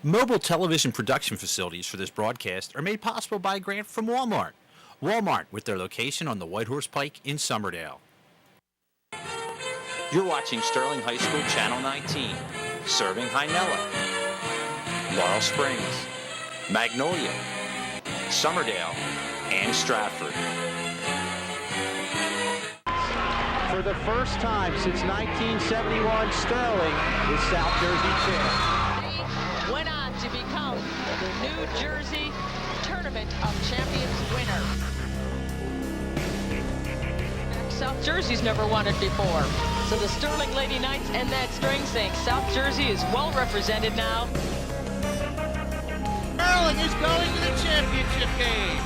Mobile television production facilities for this broadcast are made possible by a grant from Walmart. Walmart, with their location on the Whitehorse Pike in Somerdale. You're watching Sterling High School Channel 19, serving Hynella, Laurel Springs, Magnolia, Somerdale, and Stratford. For the first time since 1971, Sterling is South Jersey champ. Went on to become the New Jersey Tournament of Champions winner. South Jersey's never won it before. So the Sterling Lady Knights and that string sing. South Jersey is well represented now. Sterling is going to the championship game.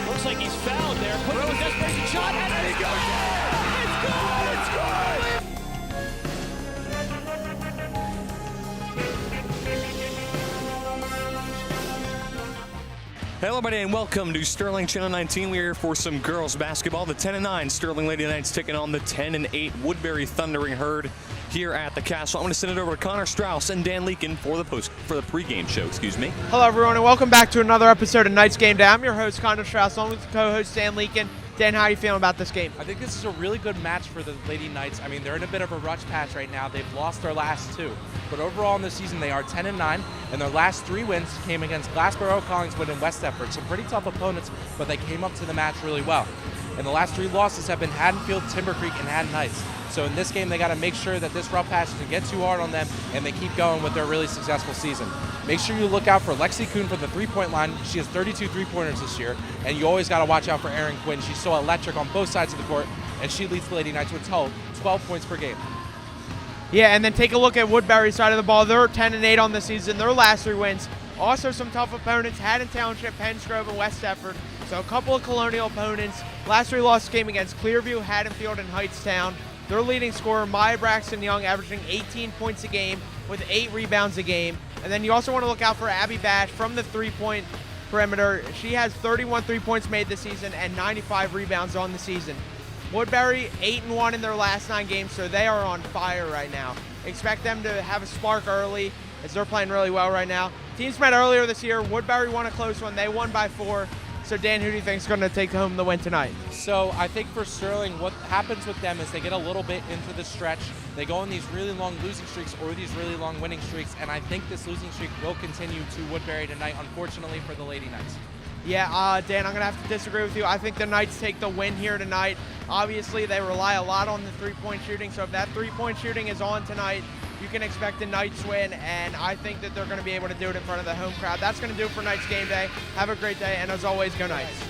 Looks like he's fouled there. Quick with desperation shot, and then he goes in! It's good! It's good! Hello, everybody, and welcome to Sterling Channel 19. We're here for some girls basketball. The 10-9 Sterling Lady Knights taking on the 10-8 Woodbury Thundering Herd here at the Castle. I'm going to send it over to Connor Strauss and Dan Leakin for the pregame show. Hello, everyone, and welcome back to another episode of Knights Game Day. I'm your host, Connor Strauss, along with the co-host Dan Leakin. Dan, how are you feeling about this game? I think this is a really good match for the Lady Knights. I mean, they're in a bit of a rush patch right now. They've lost their last two. But overall in the season, they are 10-9, and their last three wins came against Glassboro, Collingswood, and West Deptford. Some pretty tough opponents, but they came up to the match really well. And the last three losses have been Haddonfield, Timber Creek, and Haddon Heights. So in this game, they got to make sure that this rough patch doesn't get too hard on them, and they keep going with their really successful season. Make sure you look out for Lexi Kuhn from the three-point line. She has 32 three-pointers this year, and you always got to watch out for Erin Quinn. She's so electric on both sides of the court, and she leads the Lady Knights with 12 points per game. Yeah, and then take a look at Woodbury's side of the ball. They're 10-8 on the season. Their last three wins. Also some tough opponents, Haddon Township, Pensgrove, and West Deptford. So a couple of colonial opponents. Last three losses came against Clearview, Haddonfield, and Hightstown. Their leading scorer, Maya Braxton Young, averaging 18 points a game with 8 rebounds a game. And then you also want to look out for Abby Bash from the three-point perimeter. She has 31 3-points made this season and 95 rebounds on the season. Woodbury, 8-1 in their last 9 games, so they are on fire right now. Expect them to have a spark early as they're playing really well right now. Teams met earlier this year. Woodbury won a close one. They won by 4. So, Dan, who do you think is going to take home the win tonight? So I think for Sterling, what happens with them is they get a little bit into the stretch. They go on these really long losing streaks or these really long winning streaks, and I think this losing streak will continue to Woodbury tonight, unfortunately for the Lady Knights. Yeah, Dan, I'm going to have to disagree with you. I think the Knights take the win here tonight. Obviously, they rely a lot on the three-point shooting, so if that three-point shooting is on tonight, you can expect the Knights win, and I think that they're going to be able to do it in front of the home crowd. That's going to do it for Knights Game Day. Have a great day, and as always, go Knights.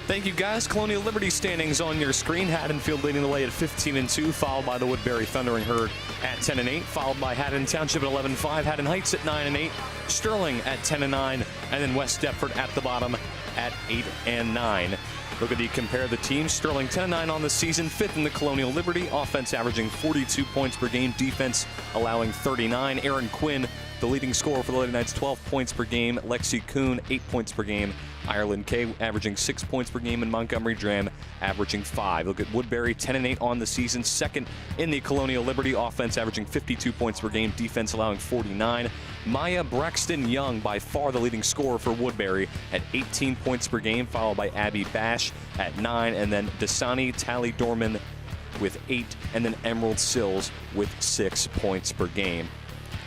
Thank you, guys. Colonial Liberty standings on your screen. Haddonfield leading the way at 15-2, followed by the Woodbury Thundering Herd at 10-8, followed by Haddon Township at 11-5, Haddon Heights at 9-8, Sterling at 10-9, and then West Deptford at the bottom at 8-9. Look at compare the teams. Sterling 10-9 on the season, 5th in the Colonial Liberty. Offense averaging 42 points per game. Defense allowing 39. Erin Quinn, the leading scorer for the Lady Knights, 12 points per game. Lexi Kuhn, 8 points per game. Ireland Kay averaging 6 points per game, and Montgomery Dram averaging 5. Look at Woodbury, 10-8 on the season, 2nd in the Colonial Liberty. Offense averaging 52 points per game. Defense allowing 49. Maya Braxton Young, by far the leading scorer for Woodbury, at 18 points per game, followed by Abby Bash at 9, and then Dasani Tally Dorman with 8, and then Emerald Sills with 6 points per game.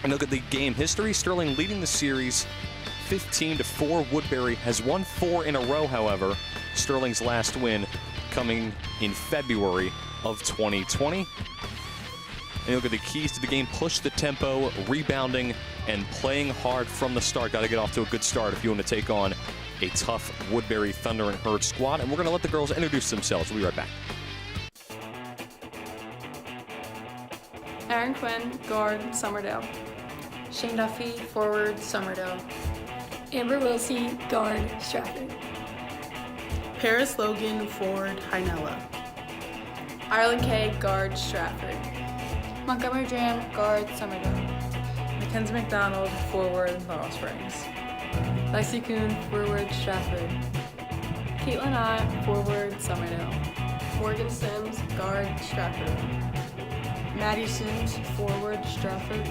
And look at the game history. Sterling leading the series 15-4. Woodbury has won 4 in a row, however. Sterling's last win coming in February of 2020. And look at the keys to the game: push the tempo, rebounding, and playing hard from the start. Got to get off to a good start if you want to take on a tough Woodbury Thunder and Herd squad. And we're going to let the girls introduce themselves. We'll be right back. Erin Quinn, guard, Somerdale. Shane Duffy, forward, Somerdale. Amber Wilsey, guard, Stratford. Paris Logan, forward, Hynella. Ireland K, guard, Stratford. Montgomery Dram, guard, Somerville. Mackenzie McDonald, forward, Laurel Springs. Lexi Kuhn, forward, Stratford. Caitlin Ott, forward, Somerdale. Morgan Sims, guard, Stratford. Maddie Sims, forward, Stratford.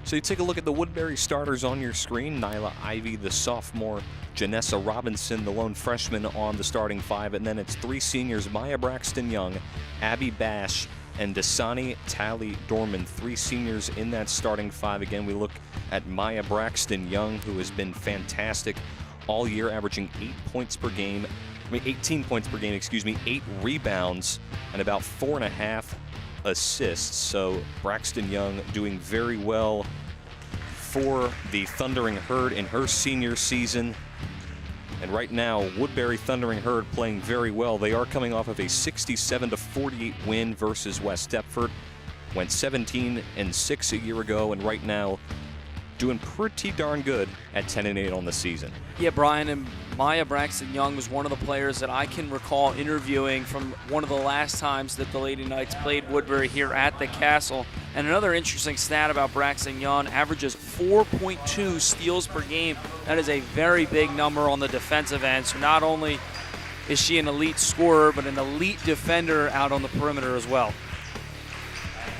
So you take a look at the Woodbury starters on your screen. Nyla Ivy, the sophomore. Janessa Robinson, the lone freshman on the starting five. And then it's three seniors, Maya Braxton Young, Abby Bash, and Dasani Tally Dorman. Three seniors in that starting five. Again, we look at Maya Braxton Young, who has been fantastic all year, averaging 18 points per game, 8 rebounds, and about 4.5 assists. So Braxton Young doing very well for the Thundering Herd in her senior season. And right now, Woodbury Thundering Herd playing very well. They are coming off of a 67-48 win versus West Deptford. Went 17-6 a year ago, and right now doing pretty darn good at 10-8 on the season. Yeah, Brian, and Maya Braxton Young was one of the players that I can recall interviewing from one of the last times that the Lady Knights played Woodbury here at the Castle. And another interesting stat about Braxton Young, averages 4.2 steals per game. That is a very big number on the defensive end. So not only is she an elite scorer, but an elite defender out on the perimeter as well.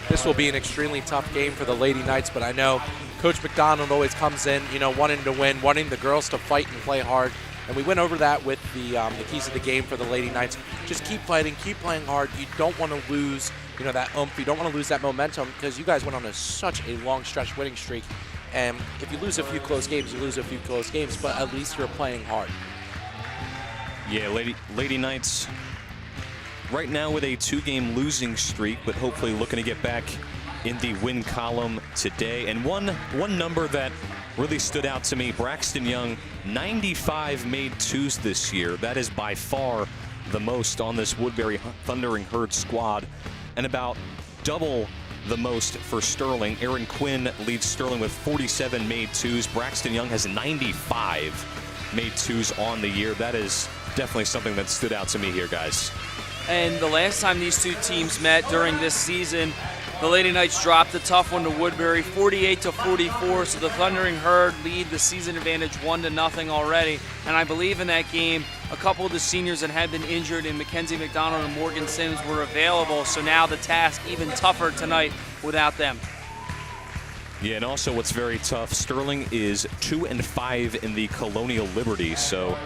This will be an extremely tough game for the Lady Knights, but I know Coach McDonald always comes in, wanting to win, wanting the girls to fight and play hard. And we went over that with the keys of the game for the Lady Knights. Just keep fighting, keep playing hard. You don't want to lose, that oomph. You don't want to lose that momentum, because you guys went on such a long stretch winning streak. And if you lose a few close games, you lose a few close games, but at least you're playing hard. Yeah, Lady Knights right now with a 2-game losing streak, but hopefully looking to get back in the win column today. And one number that really stood out to me, Braxton Young, 95 made twos this year. That is by far the most on this Woodbury Thundering Herd squad, and about double the most for Sterling. Erin Quinn leads Sterling with 47 made twos. Braxton Young has 95 made twos on the year. That is definitely something that stood out to me here, guys. And the last time these two teams met during this season, the Lady Knights dropped a tough one to Woodbury, 48-44. So the Thundering Herd lead the season advantage 1-0 already. And I believe in that game, a couple of the seniors that had been injured in Mackenzie McDonald and Morgan Sims were available. So now the task even tougher tonight without them. Yeah, and also what's very tough, Sterling is 2-5 in the Colonial Liberty. So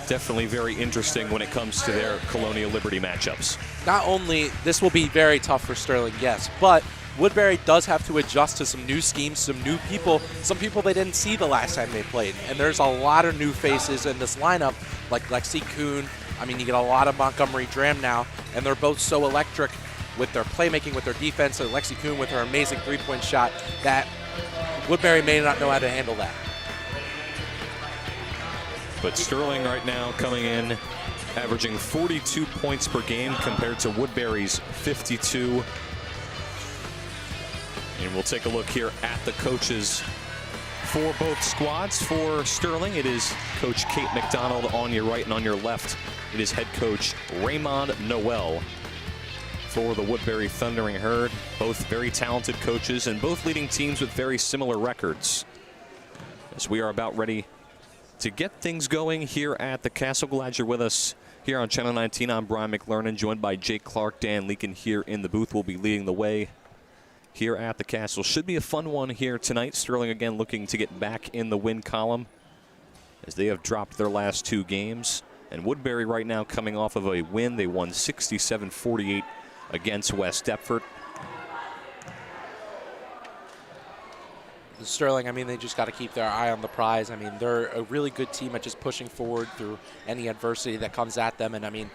definitely very interesting when it comes to their Colonial Liberty matchups. Not only this will be very tough for Sterling, yes, but Woodbury does have to adjust to some new schemes, some new people, some people they didn't see the last time they played. And there's a lot of new faces in this lineup, like Lexi Kuhn. I mean, you get a lot of Montgomery Dram now, and they're both so electric with their playmaking, with their defense. So Lexi Kuhn with her amazing three-point shot, that Woodbury may not know how to handle that. But Sterling right now coming in, averaging 42 points per game compared to Woodbury's 52. And we'll take a look here at the coaches for both squads. For Sterling, it is Coach Kate McDonald on your right, and on your left, it is head coach Raymond Noel. For the Woodbury Thundering Herd, both very talented coaches and both leading teams with very similar records. As we are about ready to get things going here at the Castle. Glad you're with us here on Channel 19. I'm Brian McLernan, joined by Jake Clark. Dan Leakin here in the booth will be leading the way here at the Castle. Should be a fun one here tonight. Sterling again looking to get back in the win column as they have dropped their last 2 games. And Woodbury right now coming off of a win. They won 67-48 against West Deptford. Sterling, I mean, they just got to keep their eye on the prize. I mean, they're a really good team at just pushing forward through any adversity that comes at them. And I mean,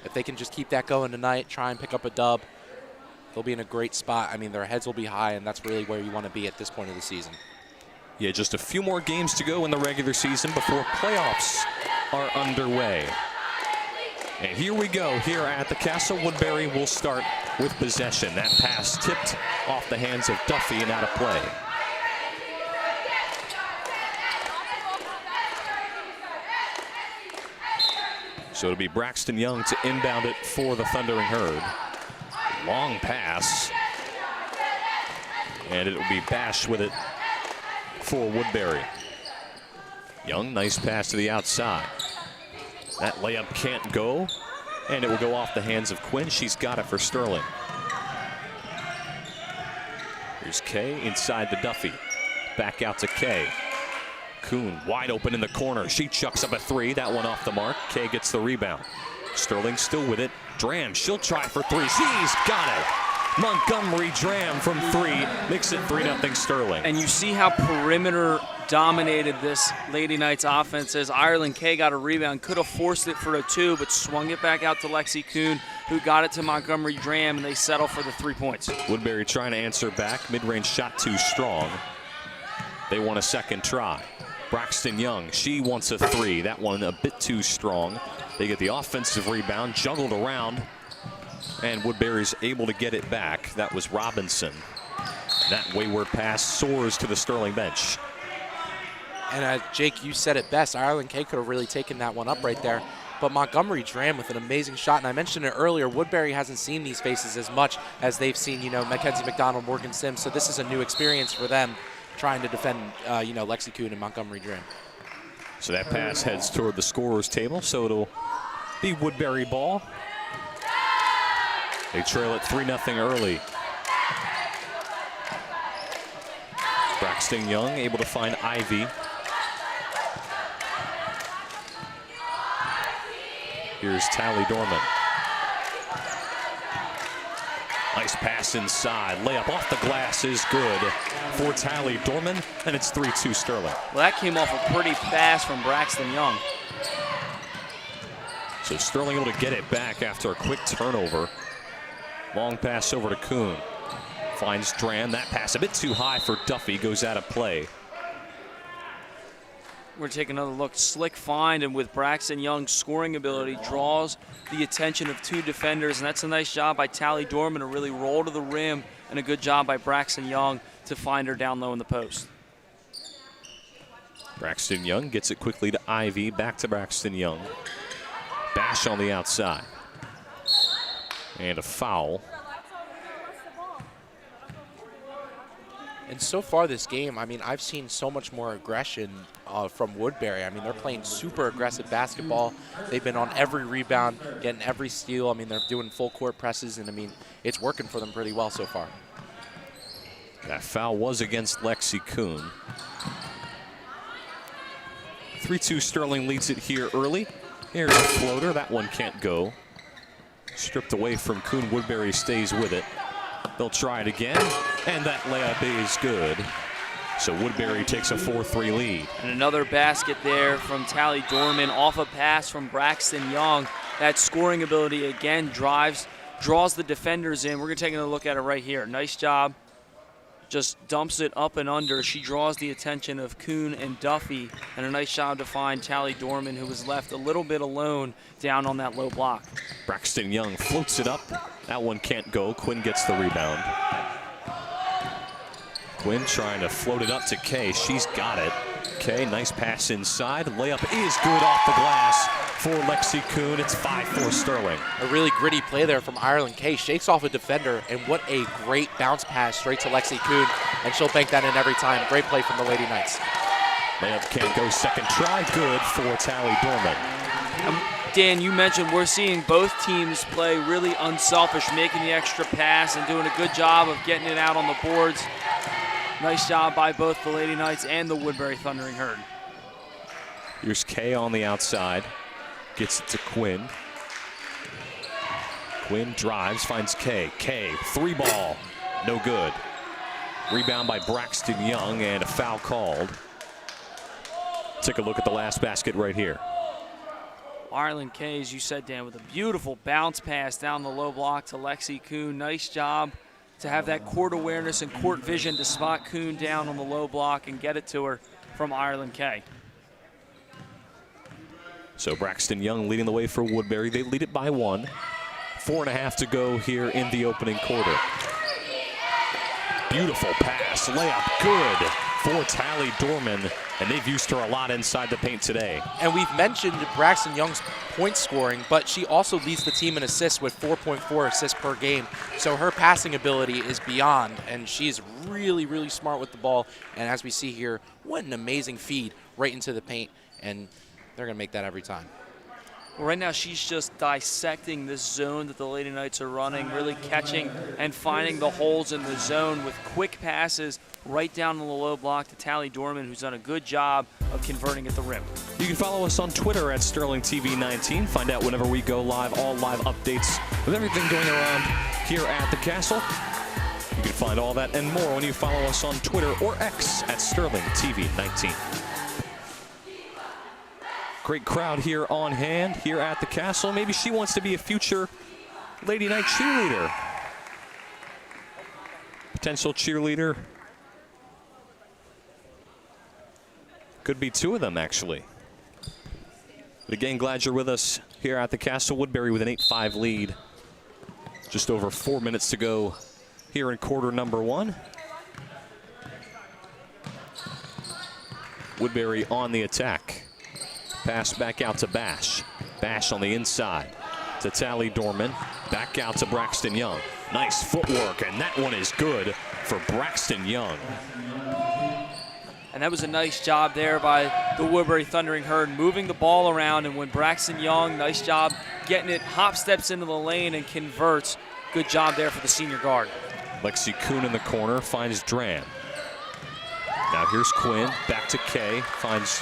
if they can just keep that going tonight, try and pick up a dub, they'll be in a great spot. I mean, their heads will be high, and that's really where you want to be at this point of the season. Yeah, just a few more games to go in the regular season before playoffs are underway. And here we go here at the Castle. Woodbury will start with possession. That pass tipped off the hands of Duffy and out of play. So it'll be Braxton Young to inbound it for the Thundering Herd. Long pass. And it'll be Bash with it for Woodbury. Young, nice pass to the outside. That layup can't go, and it will go off the hands of Quinn. She's got it for Sterling. Here's Kay inside the Duffy. Back out to Kay. Kuhn wide open in the corner. She chucks up a three. That one off the mark. Kay gets the rebound. Sterling still with it. Dram, she'll try for three. She's got it. Montgomery Dram from three makes it 3-0 Sterling. And you see how perimeter dominated this Lady Knights offense is. Ireland Kay got a rebound, could have forced it for a two, but swung it back out to Lexi Kuhn, who got it to Montgomery Dram, and they settle for the 3 points. Woodbury trying to answer back. Mid-range shot too strong. They want a second try. Braxton Young, she wants a three. That one a bit too strong. They get the offensive rebound, juggled around, and Woodbury's able to get it back. That was Robinson. That wayward pass soars to the Sterling bench. And Jake, you said it best. Ireland Kay could have really taken that one up right there. But Montgomery Dram with an amazing shot. And I mentioned it earlier, Woodbury hasn't seen these faces as much as they've seen, Mackenzie McDonald, Morgan Sims. So this is a new experience for them trying to defend, Lexi Kuhn and Montgomery Dram. So that pass heads toward the scorer's table. So it'll be Woodbury ball. They trail it 3-0 early. Braxton Young able to find Ivy. Here's Tally Dorman. Nice pass inside. Layup off the glass is good for Tally Dorman, and it's 3-2 Sterling. Well, that came off a pretty pass from Braxton Young. So Sterling able to get it back after a quick turnover. Long pass over to Kuhn. Finds Dram. That pass a bit too high for Duffy. Goes out of play. We're taking another look. Slick find, and with Braxton Young's scoring ability, draws the attention of two defenders, and that's a nice job by Tally Dorman to really roll to the rim, and a good job by Braxton Young to find her down low in the post. Braxton Young gets it quickly to Ivy. Back to Braxton Young. Bash on the outside. And a foul. And so far this game, I've seen so much more aggression from Woodbury. They're playing super aggressive basketball. They've been on every rebound, getting every steal. They're doing full court presses, and it's working for them pretty well so far. That foul was against Lexi Kuhn. 3-2 Sterling leads it here early. Here's a floater. That one can't go. Stripped away from Kuhn. Woodbury stays with it. They'll try it again, and that layup is good. So Woodbury takes a 4-3 lead. And another basket there from Tally Dorman off a pass from Braxton Young. That scoring ability again draws the defenders in. We're going to take a look at it right here. Nice job. Just dumps it up and under. She draws the attention of Kuhn and Duffy, and a nice job to find Tally Dorman, who was left a little bit alone down on that low block. Braxton Young floats it up. That one can't go. Quinn gets the rebound. Quinn trying to float it up to Kay. She's got it. Kay, nice pass inside. Layup is good off the glass for Lexi Kuhn. It's 5-4 Sterling. A really gritty play there from Ireland Kay. Shakes off a defender, and what a great bounce pass straight to Lexi Kuhn, and she'll bank that in every time. Great play from the Lady Knights. Layup can't go. Second try. Good for Tally Dorman. Dan, you mentioned we're seeing both teams play really unselfish, making the extra pass and doing a good job of getting it out on the boards. Nice job by both the Lady Knights and the Woodbury Thundering Herd. Here's Kay on the outside. Gets it to Quinn. Quinn drives, finds Kay. Kay, three ball, no good. Rebound by Braxton Young, and a foul called. Take a look at the last basket right here. Ireland Kay, as you said, Dan, with a beautiful bounce pass down the low block to Lexi Kuhn. Nice job to have that court awareness and court vision to spot Kuhn down on the low block and get it to her from Ireland Kay. So Braxton Young leading the way for Woodbury. They lead it by 1. 4.5 to go here in the opening quarter. Beautiful pass, layup, good for Tally Dorman, and they've used her a lot inside the paint today. And we've mentioned Braxton Young's point scoring, but she also leads the team in assists with 4.4 assists per game. So her passing ability is beyond, and she's really, really smart with the ball. And as we see here, what an amazing feed right into the paint, and they're going to make that every time. Well, right now she's just dissecting this zone that the Lady Knights are running, really catching and finding the holes in the zone with quick passes right down in the low block to Tally Dorman, who's done a good job of converting at the rim. You can follow us on Twitter at SterlingTV19. Find out whenever we go live, all live updates with everything going around here at the Castle. You can find all that and more when you follow us on Twitter or X at SterlingTV19. Great crowd here on hand here at the Castle. Maybe she wants to be a future Lady Knight cheerleader. Potential cheerleader. Could be two of them, actually. But again, glad you're with us here at the Castle. Woodbury with an 8-5 lead. Just over 4 minutes to go here in quarter number one. Woodbury on the attack. Pass back out to Bash. Bash on the inside to Tally Dorman. Back out to Braxton Young. Nice footwork, and that one is good for Braxton Young. And that was a nice job there by the Woodbury Thundering Herd, moving the ball around. And when Braxton Young, nice job getting it, hop steps into the lane and converts. Good job there for the senior guard. Lexi Kuhn in the corner finds Dran. Now here's Quinn, back to Kay, finds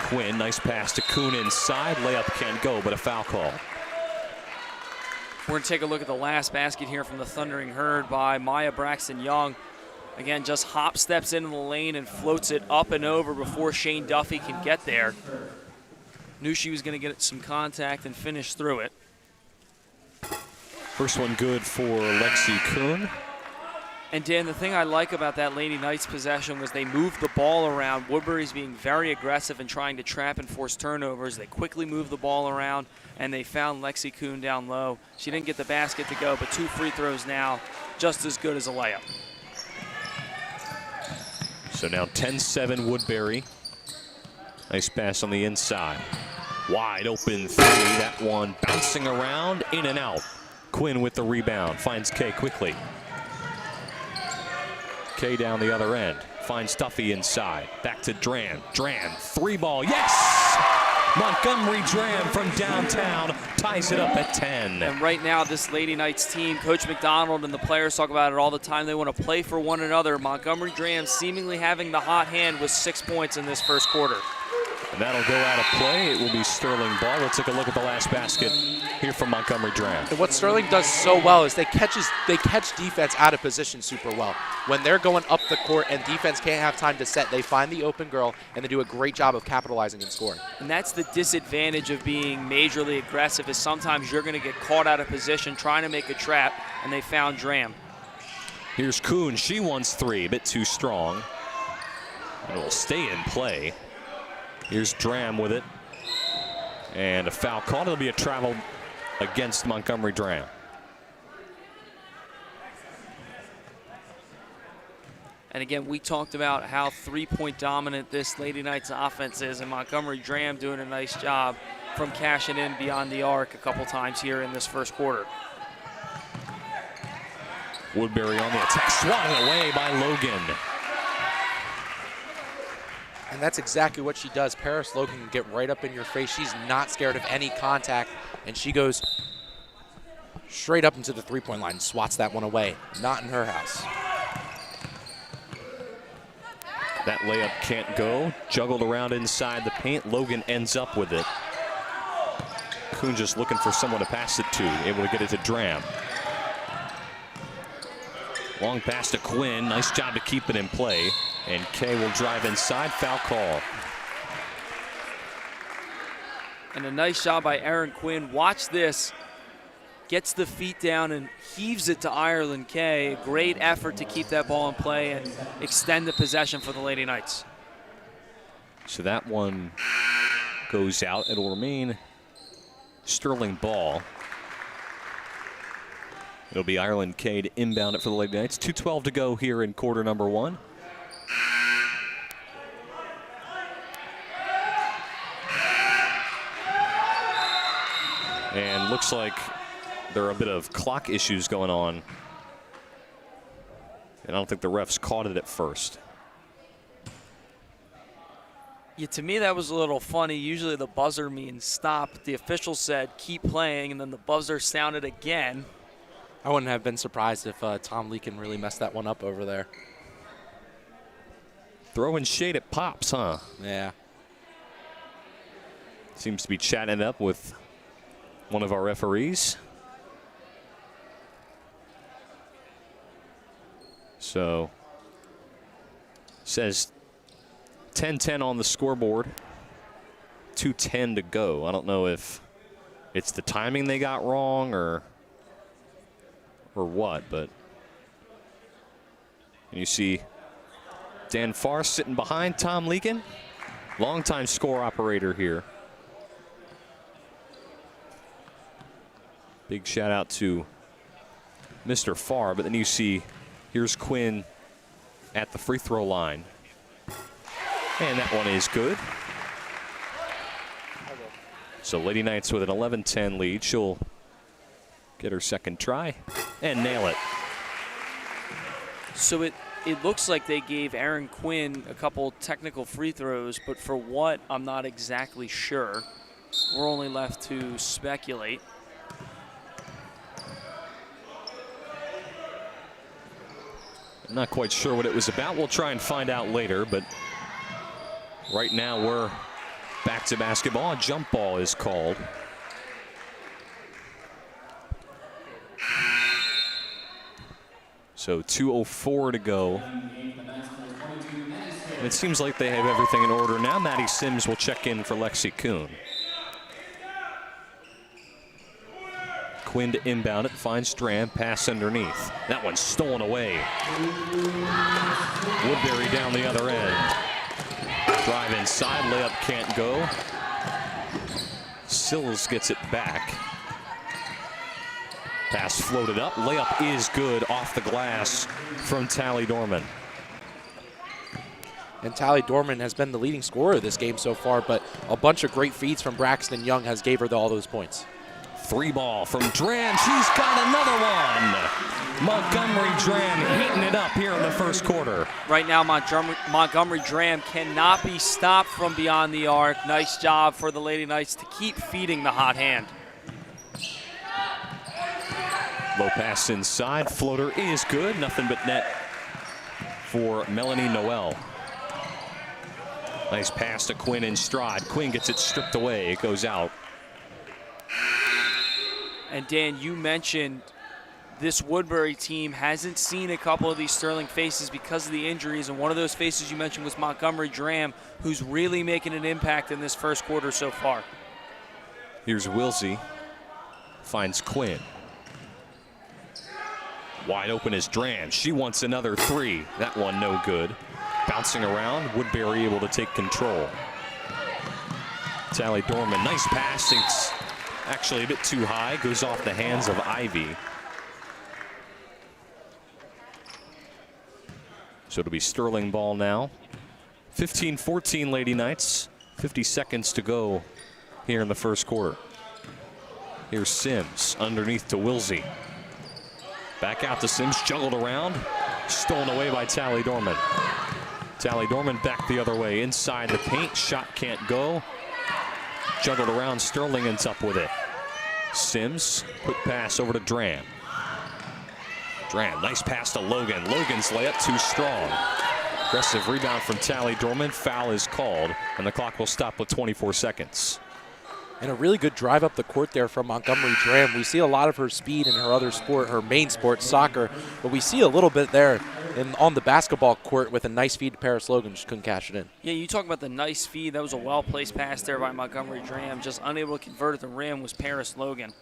Quinn, nice pass to Kuhn inside, layup can't go, but a foul call. We're going to take a look at the last basket here from the Thundering Herd by Maya Braxton Young. Again, just hop steps into the lane and floats it up and over before Shane Duffy can get there. Knew she was going to get some contact and finish through it. First one good for Lexi Kuhn. And Dan, the thing I like about that Lady Knights possession was they moved the ball around. Woodbury's being very aggressive and trying to trap and force turnovers. They quickly moved the ball around, and they found Lexi Kuhn down low. She didn't get the basket to go, but 2 free throws now, just as good as a layup. So now 10-7 Woodbury. Nice pass on the inside. Wide open three. That one bouncing around, in and out. Quinn with the rebound. Finds Kay quickly. Kay down the other end. Finds Duffy inside. Back to Dran. Dran, 3-ball. Yes! Montgomery Dran from downtown ties it up at 10. And right now, this Lady Knights team, Coach McDonald and the players talk about it all the time. They want to play for one another. Montgomery Dran seemingly having the hot hand with 6 points in this first quarter. And that'll go out of play. It will be Sterling ball. Let's take a look at the last basket here from Montgomery Dran. And what Sterling does so well is they catch defense out of position super well. When they're going up the court and defense can't have time to set, they find the open girl and they do a great job of capitalizing and scoring. And that's the disadvantage of being majorly aggressive, is sometimes you're going to get caught out of position trying to make a trap, and they found Dram. Here's Kuhn. She wants 3, a bit too strong. And it will stay in play. Here's Dram with it. And a foul call. It'll be a travel against Montgomery Dram. And again, we talked about how 3-point dominant this Lady Knights offense is, and Montgomery Dram doing a nice job from cashing in beyond the arc a couple times here in this first quarter. Woodbury on the attack, swatted away by Logan. And that's exactly what she does. Paris Logan can get right up in your face. She's not scared of any contact, and she goes straight up into the 3-point line and swats that one away. Not in her house. That layup can't go. Juggled around inside the paint. Logan ends up with it. Kuhn just looking for someone to pass it to. Able to get it to Dram. Long pass to Quinn. Nice job to keep it in play. And Kay will drive inside. Foul call. And a nice job by Erin Quinn. Watch this. Gets the feet down and heaves it to Ireland Kay. Great effort to keep that ball in play and extend the possession for the Lady Knights. So that one goes out. It'll remain Sterling ball. It'll be Ireland Kay to inbound it for the Lady Knights. 2:12 to go here in quarter number one. And looks like there are a bit of clock issues going on. And I don't think the refs caught it at first. Yeah, to me that was a little funny. Usually the buzzer means stop. The official said keep playing, and then the buzzer sounded again. I wouldn't have been surprised if Tom Leakin really messed that one up over there. Throwing shade at Pops, huh? Yeah. Seems to be chatting it up with one of our referees. So, says 10-10 on the scoreboard. 2:10 to go. I don't know if it's the timing they got wrong or what, but you see Dan Farr sitting behind Tom Leakin, longtime score operator here. Big shout out to Mr. Farr, but then you see here's Quinn at the free throw line. And that one is good. So Lady Knights with an 11-10 lead. She'll get her second try and nail it. So it looks like they gave Aaron Quinn a couple technical free throws, but for what, I'm not exactly sure. We're only left to speculate. I'm not quite sure what it was about. We'll try and find out later, but right now we're back to basketball. A jump ball is called. So 2:04 to go. And it seems like they have everything in order now. Maddie Sims will check in for Lexi Kuhn. Quinn to inbound it, finds Dram, pass underneath. That one's stolen away. Woodbury down the other end. Drive inside, layup can't go. Sills gets it back. Pass floated up, layup is good off the glass from Tally Dorman. And Tally Dorman has been the leading scorer of this game so far, but a bunch of great feeds from Braxton Young has gave her all those points. Three ball from Dram. She's got another one. Montgomery Dram heating it up here in the first quarter. Right now, Montgomery Dram cannot be stopped from beyond the arc. Nice job for the Lady Knights to keep feeding the hot hand. Low pass inside. Floater is good. Nothing but net for Melanie Noel. Nice pass to Quinn in stride. Quinn gets it stripped away. It goes out. And Dan, you mentioned this Woodbury team hasn't seen a couple of these Sterling faces because of the injuries, and one of those faces you mentioned was Montgomery Dram, who's really making an impact in this first quarter so far. Here's Wilsey. Finds Quinn. Wide open is Dram. She wants another three. That one no good. Bouncing around, Woodbury able to take control. Tally Dorman, nice pass. It's actually a bit too high. Goes off the hands of Ivy. So it'll be Sterling ball now. 15-14 Lady Knights. 50 seconds to go here in the first quarter. Here's Sims underneath to Wilsey. Back out to Sims, juggled around. Stolen away by Tally Dorman. Tally Dorman back the other way. Inside the paint, shot can't go. Juggled around, Sterling ends up with it. Sims, quick pass over to Dram. Dram, nice pass to Logan. Logan's layup too strong. Aggressive rebound from Tally Dorman. Foul is called, and the clock will stop with 24 seconds. And a really good drive up the court there from Montgomery Dram. We see a lot of her speed in her other sport, her main sport, soccer, but we see a little bit there on the basketball court with a nice feed to Paris Logan. Just couldn't cash it in. Yeah, you talk about the nice feed. That was a well-placed pass there by Montgomery Dram. Just unable to convert at the rim was Paris Logan.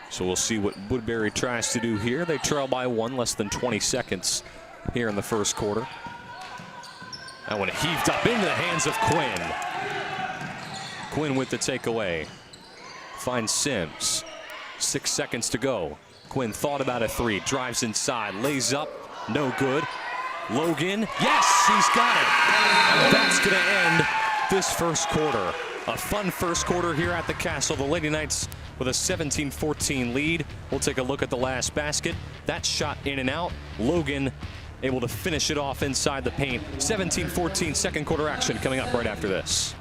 So we'll see what Woodbury tries to do here. They trail by one, less than 20 seconds here in the first quarter. That one heaved up into the hands of Quinn. Quinn with the takeaway. Finds Sims. 6 seconds to go. Quinn thought about a three. Drives inside. Lays up. No good. Logan. Yes, he's got it. And that's going to end this first quarter. A fun first quarter here at the Castle. The Lady Knights with a 17-14 lead. We'll take a look at the last basket. That shot in and out. Logan able to finish it off inside the paint. 17-14 second quarter action coming up right after this.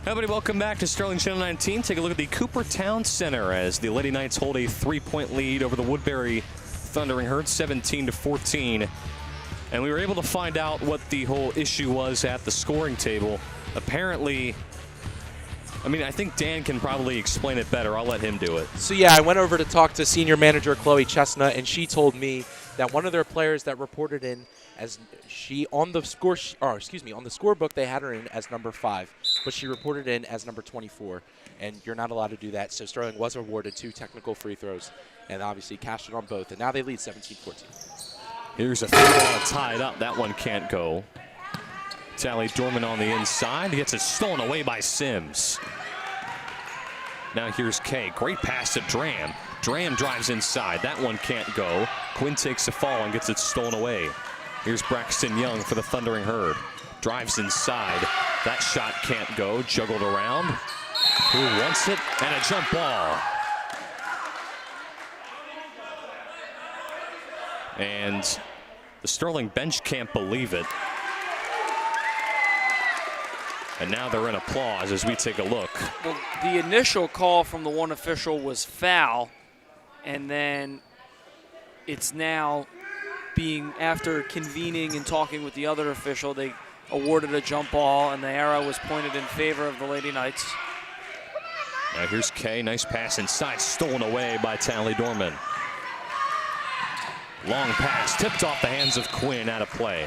Everybody, welcome back to Sterling Channel 19. Take a look at the Cooper Town Center as the Lady Knights hold a 3-point lead over the Woodbury Thundering Herd, 17-14. And we were able to find out what the whole issue was at the scoring table. Apparently, I mean, I think Dan can probably explain it better. I'll let him do it. So yeah, I went over to talk to senior manager Chloe Chestnut, and she told me that one of their players that reported in as on the scorebook they had her in as number 5, but she reported in as number 24, and you're not allowed to do that. So Sterling was awarded 2 technical free throws, and obviously cashed it on both, and now they lead 17-14. Here's a free ball tied up. That one can't go. Tally Dorman on the inside. He gets it stolen away by Sims. Now here's Kay. Great pass to Dram. Dram drives inside. That one can't go. Quinn takes a fall and gets it stolen away. Here's Braxton Young for the Thundering Herd. Drives inside. That shot can't go. Juggled around. Who wants it? And a jump ball. And the Sterling bench can't believe it. And now they're in applause as we take a look. Well, the initial call from the one official was foul, and then it's now being, after convening and talking with the other official, they awarded a jump ball, and the arrow was pointed in favor of the Lady Knights. Now here's Kay. Nice pass inside, stolen away by Tally Dorman. Long pass, tipped off the hands of Quinn, out of play.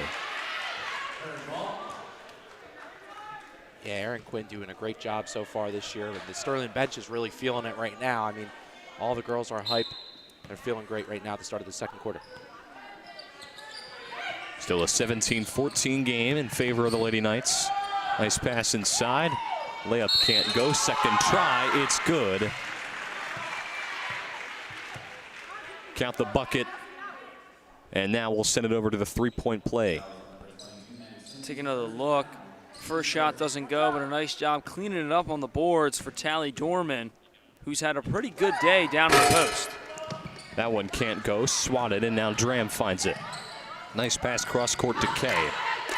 Yeah, Aaron Quinn doing a great job so far this year. And the Sterling bench is really feeling it right now. I mean, all the girls are hype. They're feeling great right now at the start of the second quarter. Still a 17-14 game in favor of the Lady Knights. Nice pass inside. Layup can't go. Second try. It's good. Count the bucket. And now we'll send it over to the three-point play. Take another look. First shot doesn't go, but a nice job cleaning it up on the boards for Tally Dorman, who's had a pretty good day down in the post. That one can't go. Swatted, and now Dram finds it. Nice pass cross court to Kay.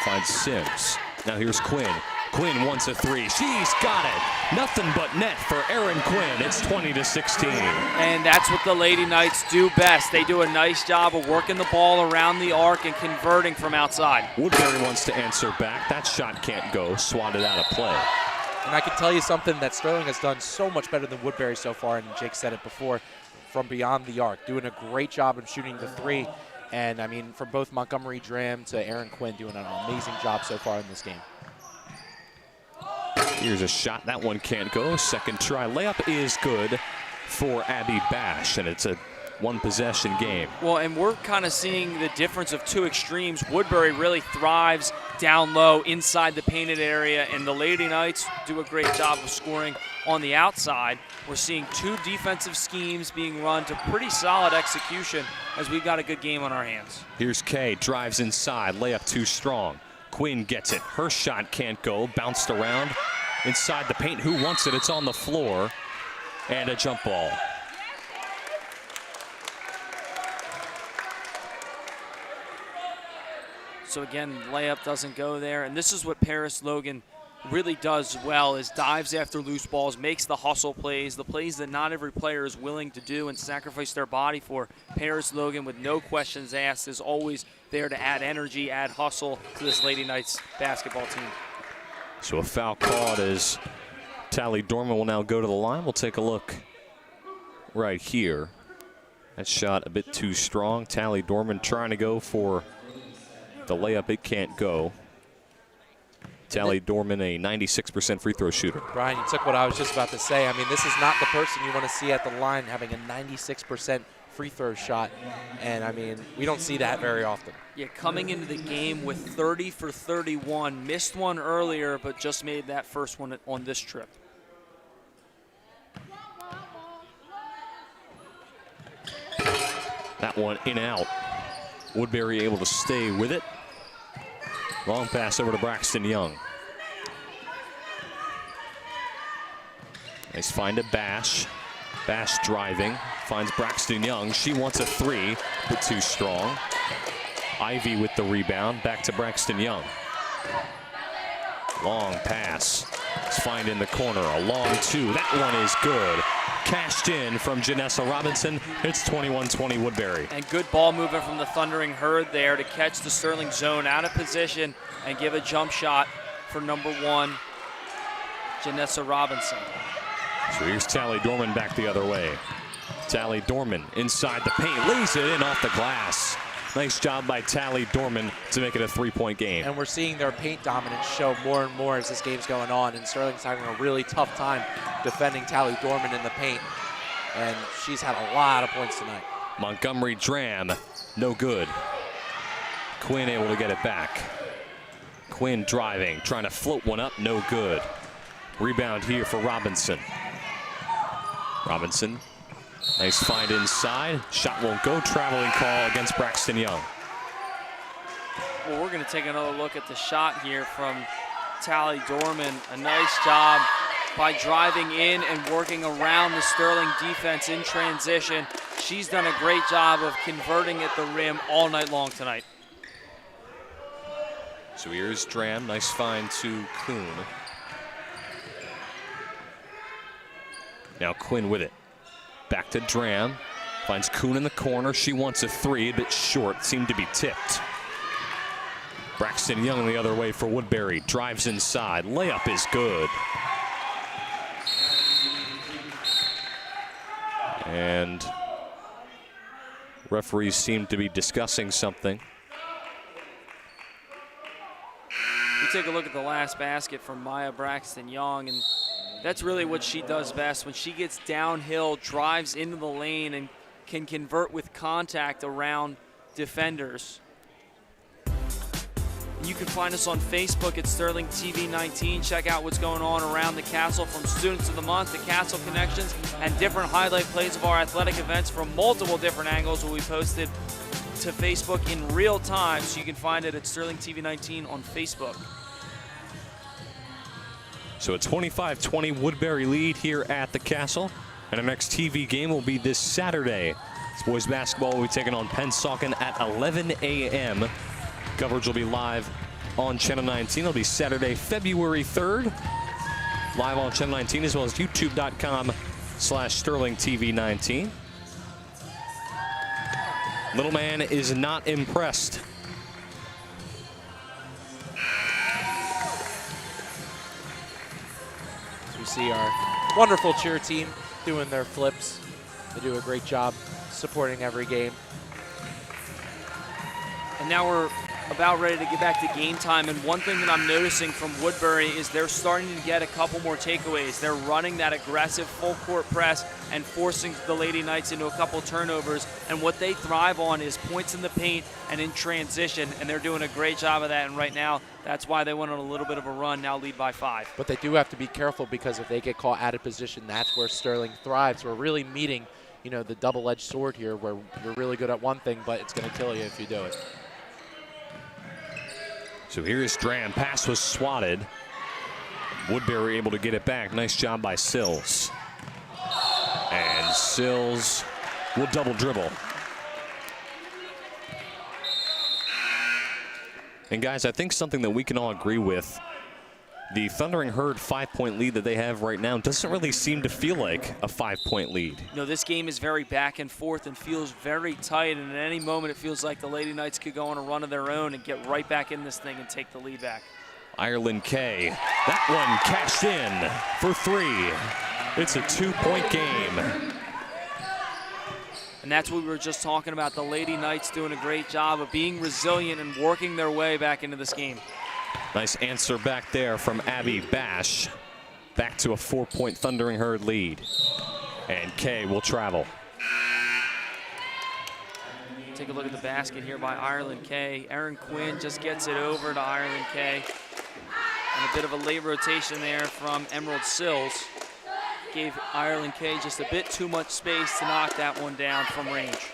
Finds Sims. Now here's Quinn. Quinn wants a 3. She's got it. Nothing but net for Aaron Quinn. It's 20-16. And that's what the Lady Knights do best. They do a nice job of working the ball around the arc and converting from outside. Woodbury wants to answer back. That shot can't go. Swatted out of play. And I can tell you something that Sterling has done so much better than Woodbury so far, and Jake said it before, from beyond the arc. Doing a great job of shooting the 3. And, I mean, from both Montgomery Dram to Aaron Quinn, doing an amazing job so far in this game. Here's a shot. That one can't go. Second try. Layup is good for Abby Bash, and it's a one-possession game. Well, and we're kind of seeing the difference of two extremes. Woodbury really thrives down low inside the painted area, and the Lady Knights do a great job of scoring on the outside. We're seeing 2 defensive schemes being run to pretty solid execution as we've got a good game on our hands. Here's Kay. Drives inside. Layup too strong. Quinn gets it. Her shot can't go. Bounced around inside the paint. Who wants it? It's on the floor. And a jump ball. So again, layup doesn't go there. And this is what Paris Logan really does well, is dives after loose balls, makes the hustle plays, the plays that not every player is willing to do and sacrifice their body for. Paris Logan, with no questions asked, is always there to add energy, add hustle to this Lady Knights basketball team. So a foul called as Tally Dorman will now go to the line. We'll take a look right here. That shot a bit too strong. Tally Dorman trying to go for the layup. It can't go. Tally Dorman, a 96% free throw shooter. Brian, you took what I was just about to say. I mean, this is not the person you want to see at the line having a 96% free throw shot. And, I mean, we don't see that very often. Yeah, coming into the game with 30 for 31. Missed one earlier, but just made that first one on this trip. That one in and out. Woodbury able to stay with it. Long pass over to Braxton Young. Nice find to Bash. Bash driving, finds Braxton Young. She wants a three, but too strong. Ivy with the rebound, back to Braxton Young. Long pass. Let's find in the corner, a long two. That one is good. Cashed in from Janessa Robinson. It's 21-20 Woodbury. And good ball movement from the Thundering Herd there to catch the Sterling zone out of position and give a jump shot for number 1, Janessa Robinson. So here's Tally Dorman back the other way. Tally Dorman inside the paint, lays it in off the glass. Nice job by Tally Dorman to make it a 3-point game. And we're seeing their paint dominance show more and more as this game's going on. And Sterling's having a really tough time defending Tally Dorman in the paint. And she's had a lot of points tonight. Montgomery Dram, no good. Quinn able to get it back. Quinn driving, trying to float one up, no good. Rebound here for Robinson. Robinson, nice find inside. Shot won't go. Traveling call against Braxton Young. Well, we're going to take another look at the shot here from Tally Dorman. A nice job by driving in and working around the Sterling defense in transition. She's done a great job of converting at the rim all night long tonight. So here's Dram. Nice find to Kuhn. Now Quinn with it. Back to Dram. Finds Kuhn in the corner. She wants a three, a bit short. Seemed to be tipped. Braxton Young the other way for Woodbury. Drives inside. Layup is good. And referees seem to be discussing something. We take a look at the last basket from Maya Braxton Young, and that's really what she does best. When she gets downhill, drives into the lane, and can convert with contact around defenders. You can find us on Facebook at Sterling TV 19. Check out what's going on around the Castle, from Students of the Month to Castle Connections, and different highlight plays of our athletic events from multiple different angles will be posted to Facebook in real time, so you can find it at Sterling TV 19 on Facebook. So a 25-20 Woodbury lead here at the Castle. And our next TV game will be this Saturday. This boys basketball will be taking on Pennsauken at 11 a.m. Coverage will be live on Channel 19. It'll be Saturday, February 3rd. Live on Channel 19 as well as youtube.com/Sterling TV 19. Little man is not impressed. We see our wonderful cheer team doing their flips. They do a great job supporting every game. And now we're about ready to get back to game time, and one thing that I'm noticing from Woodbury is they're starting to get a couple more takeaways. They're running that aggressive full court press and forcing the Lady Knights into a couple turnovers, and what they thrive on is points in the paint and in transition, and they're doing a great job of that. And right now, that's why they went on a little bit of a run, now lead by 5. But they do have to be careful, because if they get caught out of position, that's where Sterling thrives. We're really meeting, you know, the double-edged sword here, where you're really good at one thing, but it's going to kill you if you do it. So here's Dram. Pass was swatted. Woodbury able to get it back. Nice job by Sills. And Sills will double dribble. And guys, I think something that we can all agree with, the Thundering Herd 5-point lead that they have right now doesn't really seem to feel like a 5-point lead. No, this game is very back and forth and feels very tight, and at any moment it feels like the Lady Knights could go on a run of their own and get right back in this thing and take the lead back. Ireland K, that one cashed in for 3. It's a 2-point game. And that's what we were just talking about, the Lady Knights doing a great job of being resilient and working their way back into this game. Nice answer back there from Abby Bash. Back to a 4-point Thundering Herd lead. And K will travel. Take a look at the basket here by Ireland K. Erin Quinn just gets it over to Ireland K. And a bit of a late rotation there from Emerald Sills. Gave Ireland K just a bit too much space to knock that one down from range.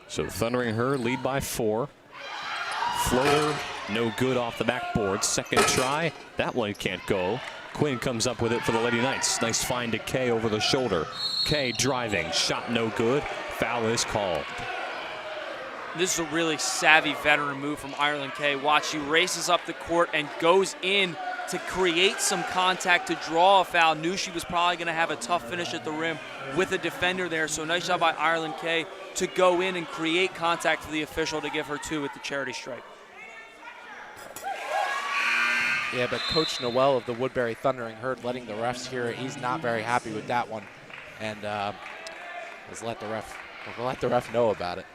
So the Thundering Herd lead by 4. Floater, no good off the backboard. Second try, that one can't go. Quinn comes up with it for the Lady Knights. Nice find to K over the shoulder. K driving, shot no good. Foul is called. This is a really savvy veteran move from Ireland K. Watch, she races up the court and goes in to create some contact to draw a foul. Knew she was probably going to have a tough finish at the rim with a defender there. So nice job by Ireland K to go in and create contact for the official to give her 2 with the charity stripe. Yeah, but Coach Noel of the Woodbury Thundering Herd letting the refs hear it. He's not very happy with that one, and has let the ref know about it.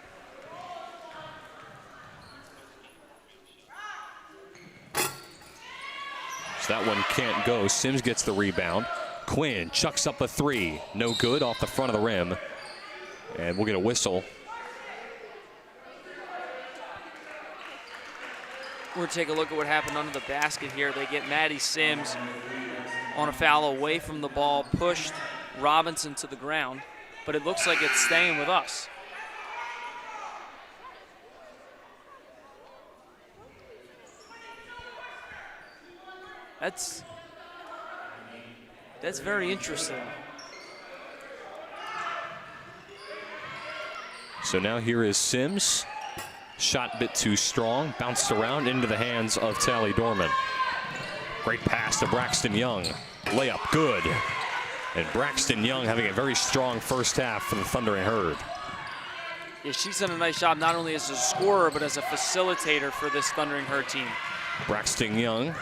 So that one can't go. Sims gets the rebound. Quinn chucks up a 3. No good off the front of the rim. And we'll get a whistle. We're going to take a look at what happened under the basket here. They get Maddie Sims on a foul away from the ball, pushed Robinson to the ground, but it looks like it's staying with us. That's very interesting. So now here is Sims. Shot a bit too strong, bounced around into the hands of Tally Dorman. Great pass to Braxton Young. Layup good. And Braxton Young having a very strong first half for the Thundering Herd. Yeah, she's done a nice job not only as a scorer, but as a facilitator for this Thundering Herd team. Braxton Young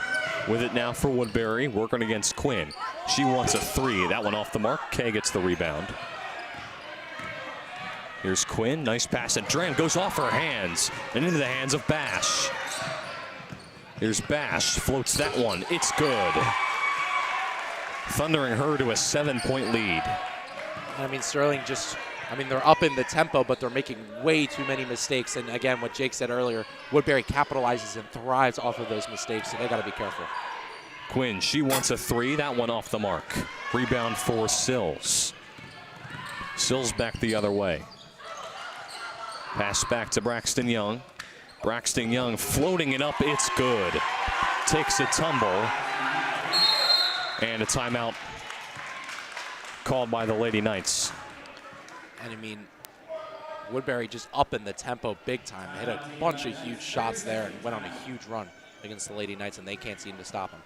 with it now for Woodbury, working against Quinn. She wants a 3. That one off the mark. Kay gets the rebound. Here's Quinn. Nice pass, and Dram goes off her hands and into the hands of Bash. Here's Bash. Floats that one. It's good. Thundering Herd to a 7-point lead. I mean, Sterling just, they're up in the tempo, but they're making way too many mistakes. And again, what Jake said earlier, Woodbury capitalizes and thrives off of those mistakes, so they got to be careful. Quinn, she wants a 3. That one off the mark. Rebound for Sills. Sills back the other way. Pass back to Braxton Young. Braxton Young floating it up. It's good. Takes a tumble. And a timeout called by the Lady Knights. And I mean, Woodbury just up in the tempo big time. They hit a bunch of huge shots there and went on a huge run against the Lady Knights, and they can't seem to stop them.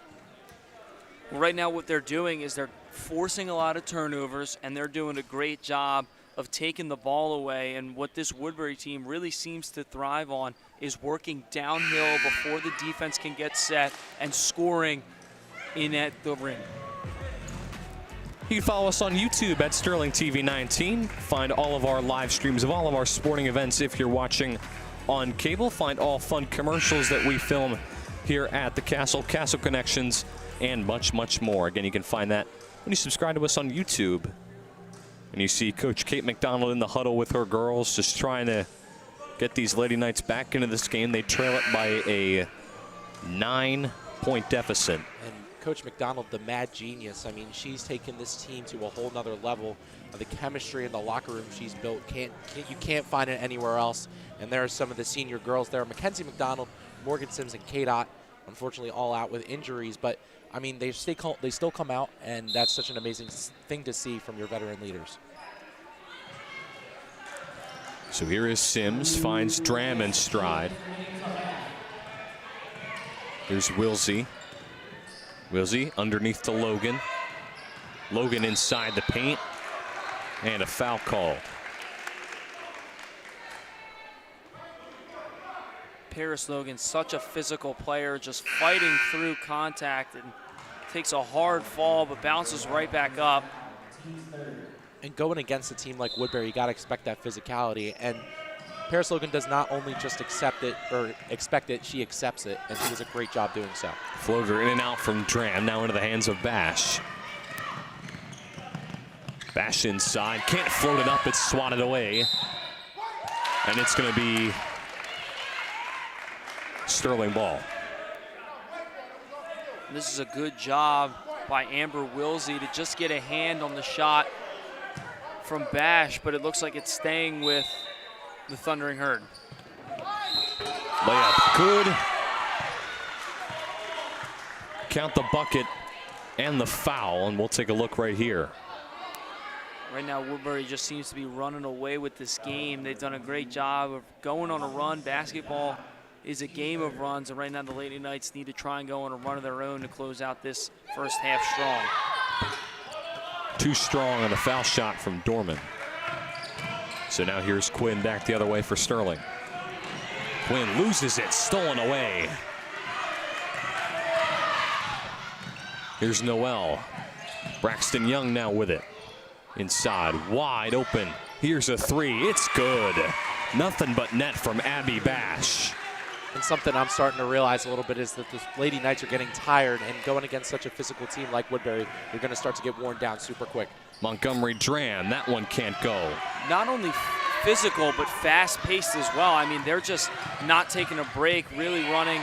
Well, right now what they're doing is they're forcing a lot of turnovers, and they're doing a great job of taking the ball away. And what this Woodbury team really seems to thrive on is working downhill before the defense can get set and scoring in at the rim. You can follow us on YouTube at Sterling TV 19. Find all of our live streams of all of our sporting events if you're watching on cable. Find all fun commercials that we film here at the Castle, Castle Connections, and much, much more. Again, you can find that when you subscribe to us on YouTube. And you see Coach Kate McDonald in the huddle with her girls, just trying to get these Lady Knights back into this game. They trail it by a 9-point deficit. And Coach McDonald, the mad genius, I mean, she's taken this team to a whole nother level. The chemistry in the locker room she's built, you can't find it anywhere else. And there are some of the senior girls there. Mackenzie McDonald, Morgan Sims, and K-Dot, unfortunately all out with injuries. But, I mean, they still come out, and that's such an amazing thing to see from your veteran leaders. So here is Sims, finds Dram in stride. Here's Wilsey. Wilsey underneath to Logan. Logan inside the paint. And a foul call. Paris Logan, such a physical player, just fighting through contact, and takes a hard fall but bounces right back up. And going against a team like Woodbury, you got to expect that physicality. And Paris Logan does not only just accept it or expect it, she accepts it, and she does a great job doing so. Floater in and out from Dram, now into the hands of Bash. Bash inside, can't float it up, it's swatted away. And it's going to be Sterling ball. This is a good job by Amber Wilsey to just get a hand on the shot from Bash, but it looks like it's staying with the Thundering Herd. Layup good. Count the bucket and the foul, and we'll take a look right here. Right now, Woodbury just seems to be running away with this game. They've done a great job of going on a run. Basketball is a game of runs, and right now the Lady Knights need to try and go on a run of their own to close out this first half strong. Too strong on the foul shot from Dorman. So now here's Quinn back the other way for Sterling. Quinn loses it, stolen away. Here's Noel. Braxton Young now with it. Inside, wide open. Here's a three, it's good. Nothing but net from Abby Bash. And something I'm starting to realize a little bit is that the Lady Knights are getting tired, and going against such a physical team like Woodbury, you're going to start to get worn down super quick. Montgomery Dram, that one can't go. Not only physical, but fast-paced as well. I mean, they're just not taking a break, really running,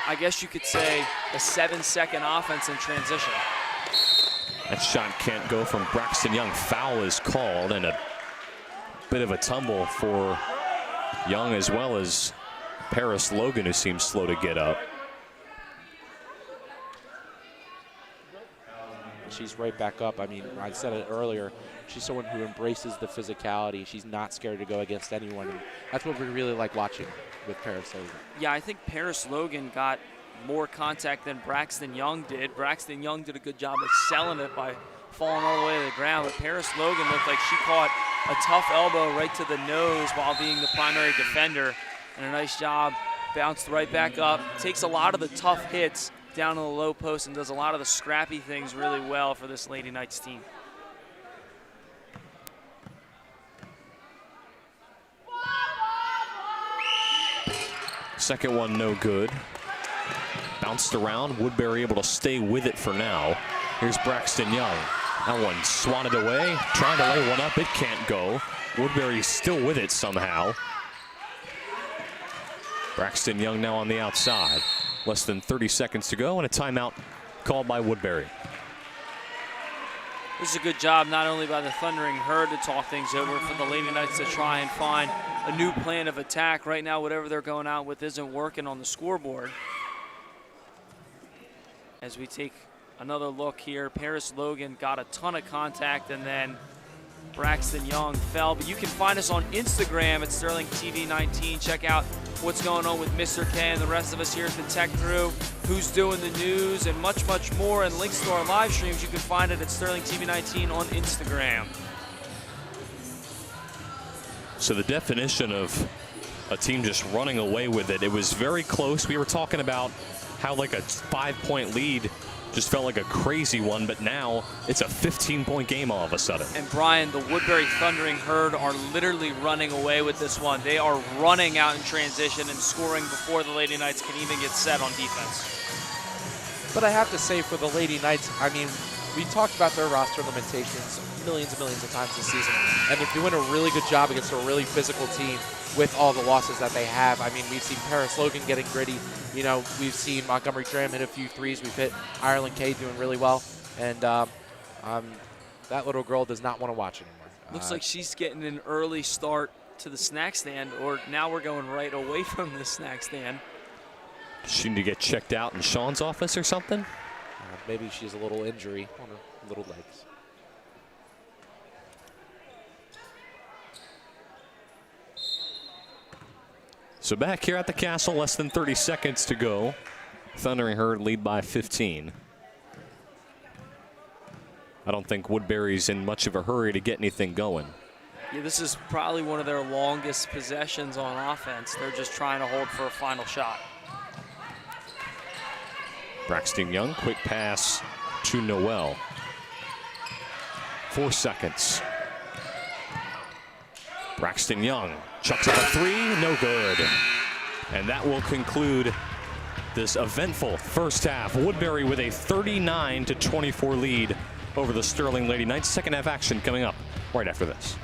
I guess you could say, a 7-second offense in transition. That shot can't go from Braxton Young. Foul is called, and a bit of a tumble for Young as well as Paris Logan, who seems slow to get up. She's right back up. I mean, I said it earlier, she's someone who embraces the physicality. She's not scared to go against anyone. And that's what we really like watching with Paris Logan. Yeah, I think Paris Logan got more contact than Braxton Young did. Braxton Young did a good job of selling it by falling all the way to the ground, but Paris Logan looked like she caught a tough elbow right to the nose while being the primary defender. And a nice job, bounced right back up, takes a lot of the tough hits down in the low post and does a lot of the scrappy things really well for this Lady Knights team. Second one no good. Bounced around, Woodbury able to stay with it for now. Here's Braxton Young. That one swatted away, trying to lay one up, it can't go. Woodbury's still with it somehow. Braxton Young now on the outside. Less than 30 seconds to go and a timeout called by Woodbury. This is a good job not only by the Thundering Herd to talk things over, for the Lady Knights to try and find a new plan of attack. Right now, whatever they're going out with isn't working on the scoreboard. As we take another look here, Paris Logan got a ton of contact, and then Braxton Young fell. But you can find us on Instagram at SterlingTV19. Check out what's going on with Mr. K and the rest of us here at the Tech Crew, who's doing the news, and much, much more, and links to our live streams. You can find it at SterlingTV19 on Instagram. So the definition of a team just running away with it, it was very close. We were talking about how like a 5-point lead just felt like a crazy one, but now it's a 15-point game all of a sudden. And Brian, the Woodbury Thundering Herd are literally running away with this one. They are running out in transition and scoring before the Lady Knights can even get set on defense. But I have to say, for the Lady Knights, I mean, we talked about their roster limitations millions and millions of times this season, and they're doing a really good job against a really physical team with all the losses that they have. I mean, we've seen Paris Logan getting gritty. You know, we've seen Montgomery Dram hit a few threes. We've hit Ireland K doing really well. And that little girl does not want to watch anymore. Looks like she's getting an early start to the snack stand, or now we're going right away from the snack stand. Does she need to get checked out in Sean's office or something? Maybe she has a little injury on her little legs. So back here at the Castle, less than 30 seconds to go. Thundering Herd lead by 15. I don't think Woodbury's in much of a hurry to get anything going. Yeah, this is probably one of their longest possessions on offense. They're just trying to hold for a final shot. Braxton Young, quick pass to Noel. 4 seconds. Braxton Young chucks up a three, no good. And that will conclude this eventful first half. Woodbury with a 39-24 lead over the Sterling Lady Knights. Second half action coming up right after this.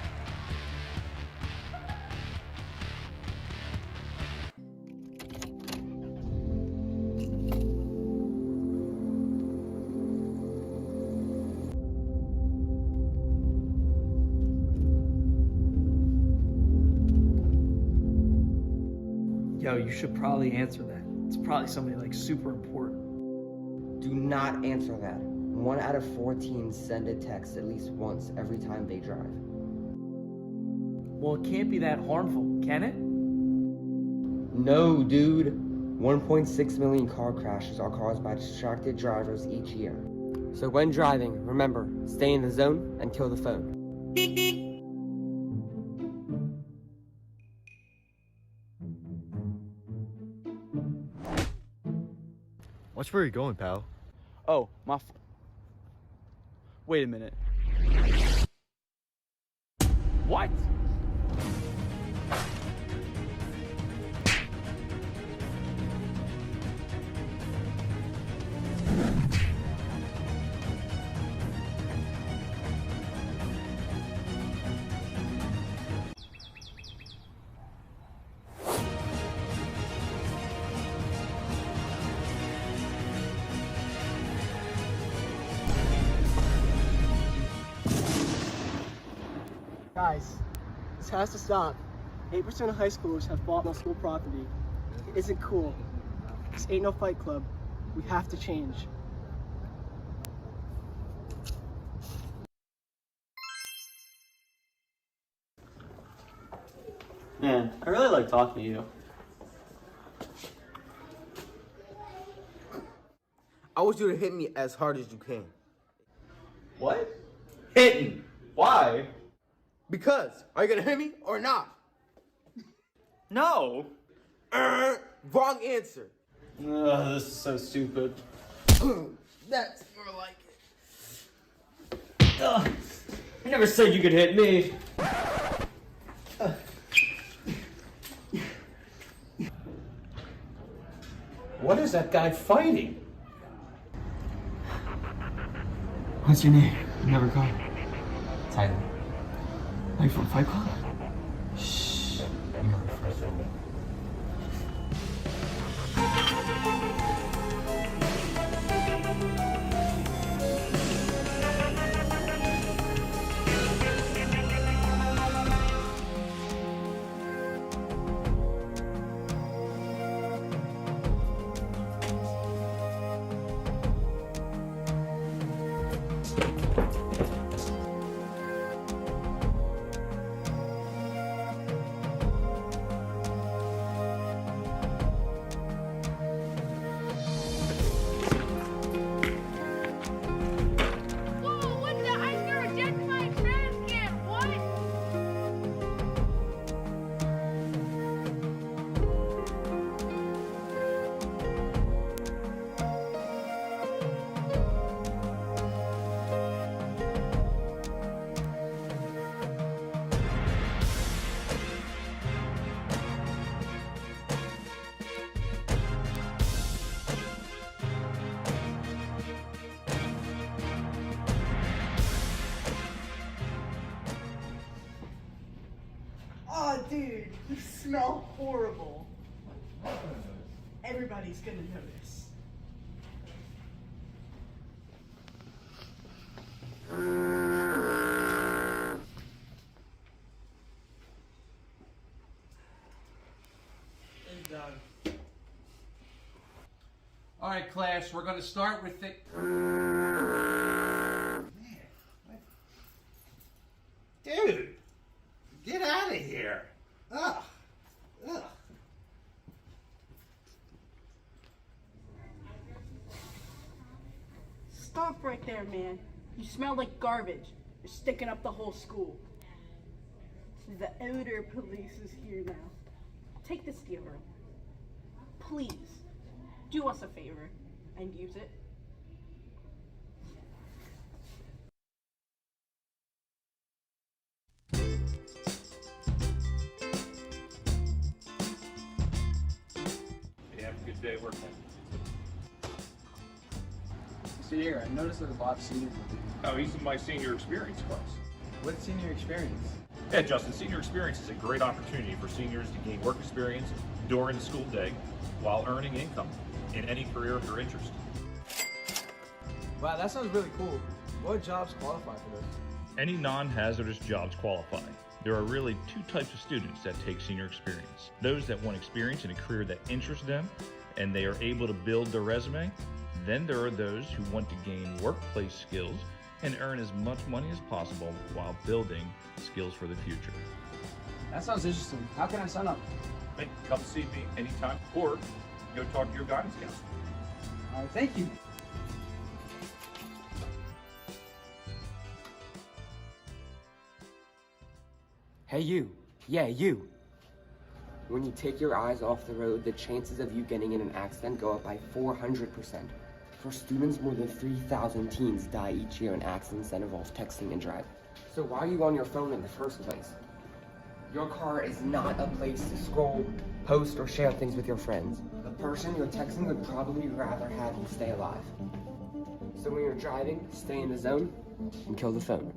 Yo, you should probably answer that. It's probably somebody like super important. Do not answer that. 1 out of 4 teams send a text at least once every time they drive. Well, it can't be that harmful, can it? No, dude. 1.6 million car crashes are caused by distracted drivers each year. So when driving, remember, stay in the zone and kill the phone. Watch where you're going, pal. Oh, wait a minute. What? Guys, this has to stop. 8% of high schoolers have bought on school property. It isn't cool. This ain't no fight club. We have to change. Man, I really like talking to you. I want you to hit me as hard as you can. What? Hit me. Why? Because. Are you gonna hit me or not? No. Wrong answer. This is so stupid. That's more like it. I never said you could hit me. What is that guy fighting? What's your name? You never called. Tyler. Are you from Fight Club? Shh. You know the first rule. Oh, dude, you smell horrible. Everybody's gonna notice. All right, class, we're going to start with the... Dude, get out of here. Ugh. Ugh. there, man. You smell like garbage. You're sticking up the whole school. The odor police is here now. Take this deodorant. Please, do us a favor and use it. You have a good day working. Senior, I noticed there's a lot of seniors with you. Oh, he's in my senior experience class. What's senior experience? Yeah, Justin, senior experience is a great opportunity for seniors to gain work experience during the school day while earning income in any career of their interest. Wow, that sounds really cool. What jobs qualify for this? Any non-hazardous jobs qualify. There are really two types of students that take senior experience. Those that want experience in a career that interests them and they are able to build their resume. Then there are those who want to gain workplace skills and earn as much money as possible while building skills for the future. That sounds interesting. How can I sign up? Hey, come see me anytime or go talk to your guidance counselor. All right, thank you. Hey you, yeah you. When you take your eyes off the road, the chances of you getting in an accident go up by 400%. For students, more than 3,000 teens die each year in accidents that involve texting and driving. So why are you on your phone in the first place? Your car is not a place to scroll, post, or share things with your friends. The person you're texting would probably rather have you stay alive. So when you're driving, stay in the zone and kill the phone.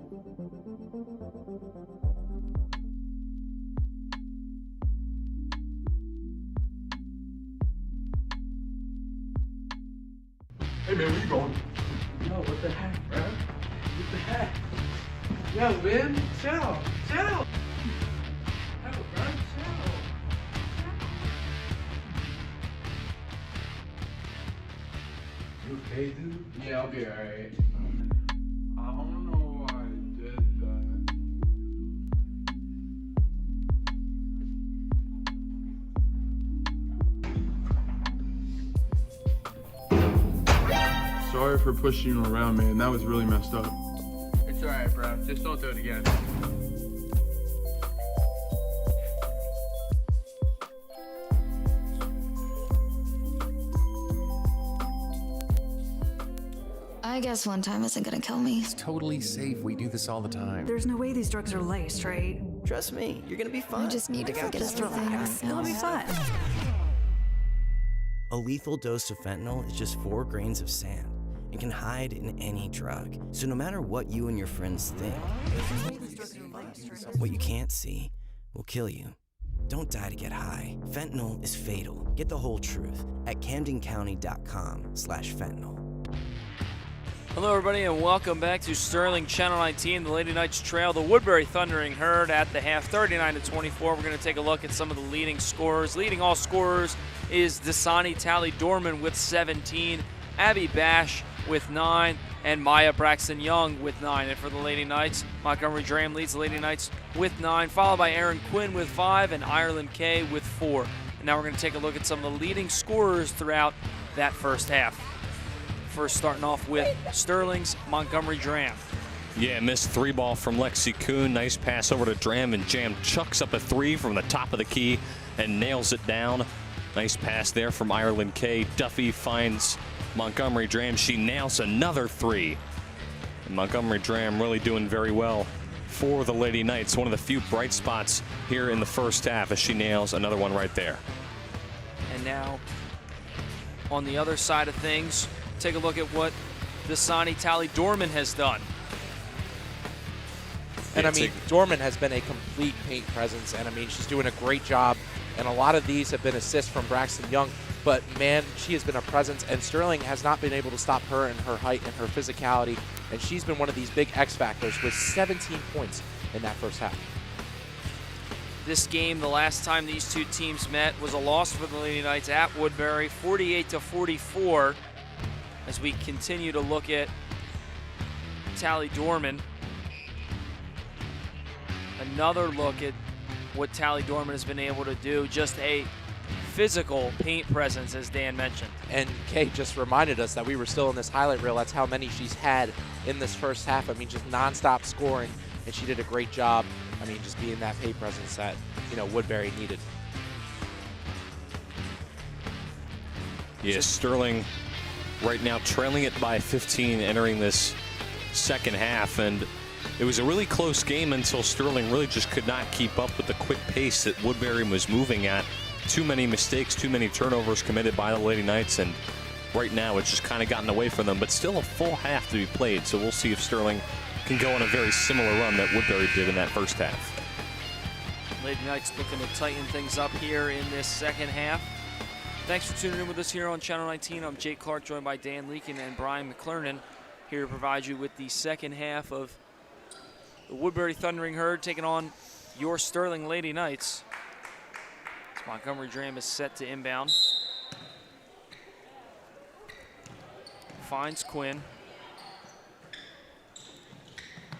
Hey man, where you going? Yo, what the heck, bro? What the heck? Yo, man, chill, chill. Yo, bro, chill. You okay, dude? Yeah, I'll be alright. I don't know why I did that. Sorry for pushing you around, man. That was really messed up. It's alright, bro. Just don't do it again. I guess one time isn't gonna kill me. It's totally safe. We do this all the time. There's no way these drugs are laced, right? Trust me, you're gonna be fine. I just need to forget everything. It'll be fun. A lethal dose of fentanyl is just 4 grains of sand and can hide in any drug. So no matter what you and your friends think, what you can't see will kill you. Don't die to get high. Fentanyl is fatal. Get the whole truth at CamdenCounty.com/fentanyl. Hello, everybody, and welcome back to Sterling Channel 19. The Lady Knights trail the Woodbury Thundering Herd at the half, 39-24. We're going to take a look at some of the leading scorers. Leading all scorers is Dasani Tally Dorman with 17, Abby Bash with 9, and Maya Braxton Young with 9. And for the Lady Knights, Montgomery Dram leads the Lady Knights with 9, followed by Erin Quinn with 5 and Ireland Kay with 4. And now we're going to take a look at some of the leading scorers throughout that first half. First, starting off with Sterling's Montgomery Dram. Yeah, missed 3 ball from Lexi Kuhn. Nice pass over to Dram, and Jam chucks up a 3 from the top of the key and nails it down. Nice pass there from Ireland Kay. Duffy finds Montgomery Dram. She nails another 3. And Montgomery Dram really doing very well for the Lady Knights. One of the few bright spots here in the first half as she nails another one right there. And now, on the other side of things, take a look at what Dasani Tally Dorman has done. And I mean, Dorman has been a complete paint presence, and I mean, she's doing a great job. And a lot of these have been assists from Braxton Young, but man, she has been a presence, and Sterling has not been able to stop her in her height and her physicality. And she's been one of these big X factors with 17 points in that first half. This game, the last time these two teams met, was a loss for the Lady Knights at Woodbury, 48-44. As we continue to look at Tally Dorman. Another look at what Tally Dorman has been able to do. Just a physical paint presence, as Dan mentioned. And Kay just reminded us that we were still in this highlight reel. That's how many she's had in this first half. I mean, just nonstop scoring, and she did a great job. I mean, just being that paint presence that, you know, Woodbury needed. Yeah, Sterling right now trailing it by 15 entering this second half, and it was a really close game until Sterling really just could not keep up with the quick pace that Woodbury was moving at. Too many mistakes, too many turnovers committed by the Lady Knights, and right now it's just kind of gotten away from them, but still a full half to be played, so we'll see if Sterling can go on a very similar run that Woodbury did in that first half. Lady Knights looking to tighten things up here in this second half. Thanks for tuning in with us here on Channel 19. I'm Jake Clark, joined by Dan Leakin and Brian McClernand, here to provide you with the second half of the Woodbury Thundering Herd taking on your Sterling Lady Knights. As Montgomery Dram is set to inbound. Finds Quinn.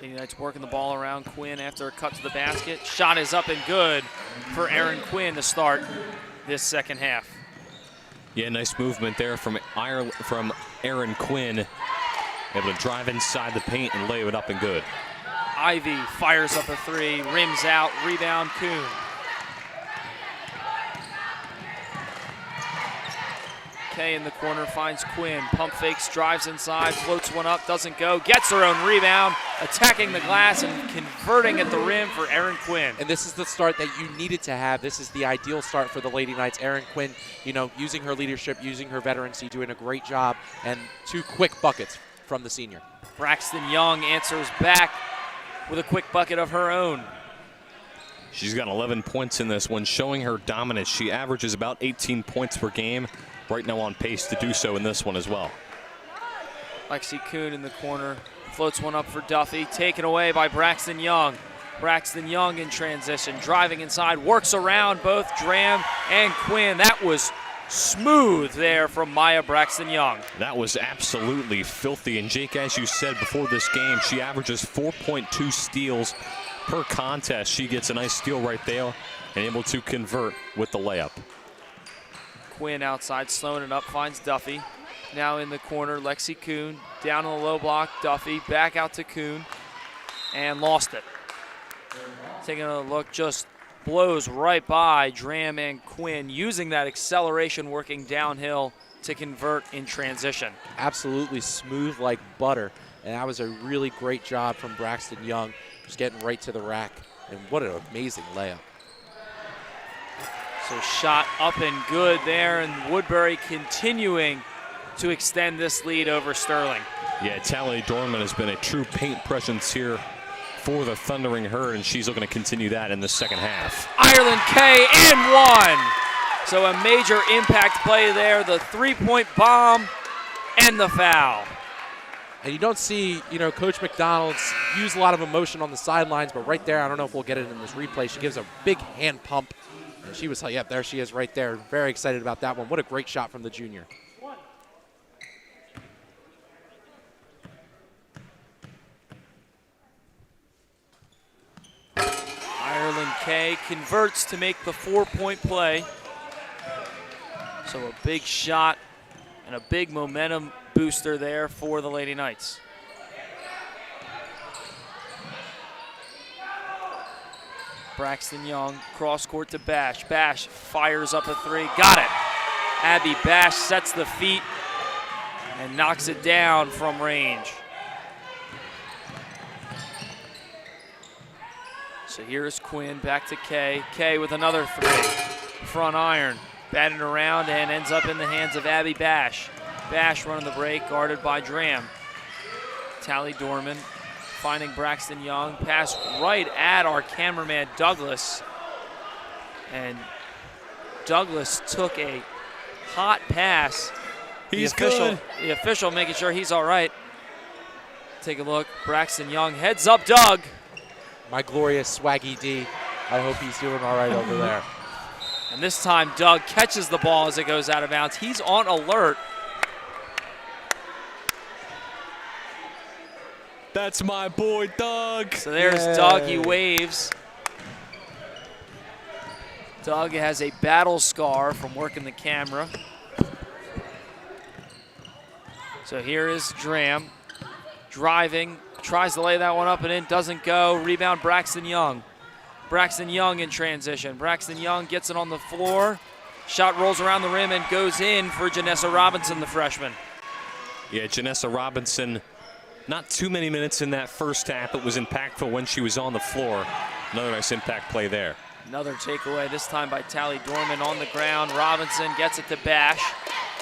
Lady Knights working the ball around Quinn after a cut to the basket. Shot is up and good for Erin Quinn to start this second half. Yeah, nice movement there from Erin Quinn. Able to drive inside the paint and lay it up and good. Ivy fires up a three, rims out, rebound Kuhn. Kay in the corner finds Quinn, pump fakes, drives inside, floats one up, doesn't go, gets her own rebound, attacking the glass and converting at the rim for Erin Quinn. And this is the start that you needed to have. This is the ideal start for the Lady Knights. Erin Quinn, you know, using her leadership, using her veterancy, doing a great job, and 2 quick buckets from the senior. Braxton Young answers back with a quick bucket of her own. She's got 11 points in this one, showing her dominance. She averages about 18 points per game. Right now on pace to do so in this one as well. Lexi Kuhn in the corner, floats one up for Duffy, taken away by Braxton Young. Braxton Young in transition, driving inside, works around both Dram and Quinn. That was smooth there from Maya Braxton Young. That was absolutely filthy. And Jake, as you said before this game, she averages 4.2 steals per contest. She gets a nice steal right there and able to convert with the layup. Quinn outside, slowing it up, finds Duffy. Now in the corner, Lexi Kuhn, down on the low block, Duffy, back out to Kuhn, and lost it. Taking a look, just blows right by Dram and Quinn, using that acceleration working downhill to convert in transition. Absolutely smooth like butter, and that was a really great job from Braxton Young, just getting right to the rack, and what an amazing layup. So shot up and good there, and Woodbury continuing to extend this lead over Sterling. Yeah, Tally Dorman has been a true paint presence here for the Thundering Herd, and she's looking to continue that in the second half. Ireland Kay and 1. So a major impact play there, the 3-point bomb and the foul. And you don't see, you know, Coach McDonald's use a lot of emotion on the sidelines, but right there, I don't know if we'll get it in this replay, she gives a big hand pump. And she was, yep, there she is right there. Very excited about that one. What a great shot from the junior. Ireland Kay converts to make the 4-point play. So a big shot and a big momentum booster there for the Lady Knights. Braxton Young, cross court to Bash. Bash fires up a three, got it. Abby Bash sets the feet and knocks it down from range. So here's Quinn, back to Kay. Kay with another three. Front iron, batted around and ends up in the hands of Abby Bash. Bash running the break, guarded by Dram. Tally Dorman finding Braxton Young, pass right at our cameraman Douglas. And Douglas took a hot pass. He's good. The official making sure he's all right. Take a look, Braxton Young heads up Doug. My glorious Swaggy D. I hope he's doing all right over there. And this time Doug catches the ball as it goes out of bounds. He's on alert. That's my boy, Doug. So there's Doug, he waves. Doug has a battle scar from working the camera. So here is Dram. driving, tries to lay that one up and in, doesn't go. Rebound, Braxton Young. Braxton Young in transition. Braxton Young gets it on the floor. Shot rolls around the rim and goes in for Janessa Robinson, the freshman. Yeah, Janessa Robinson, not too many minutes in that first half, but was impactful when she was on the floor. Another nice impact play there. Another takeaway, this time by Tally Dorman on the ground. Robinson gets it to Bash.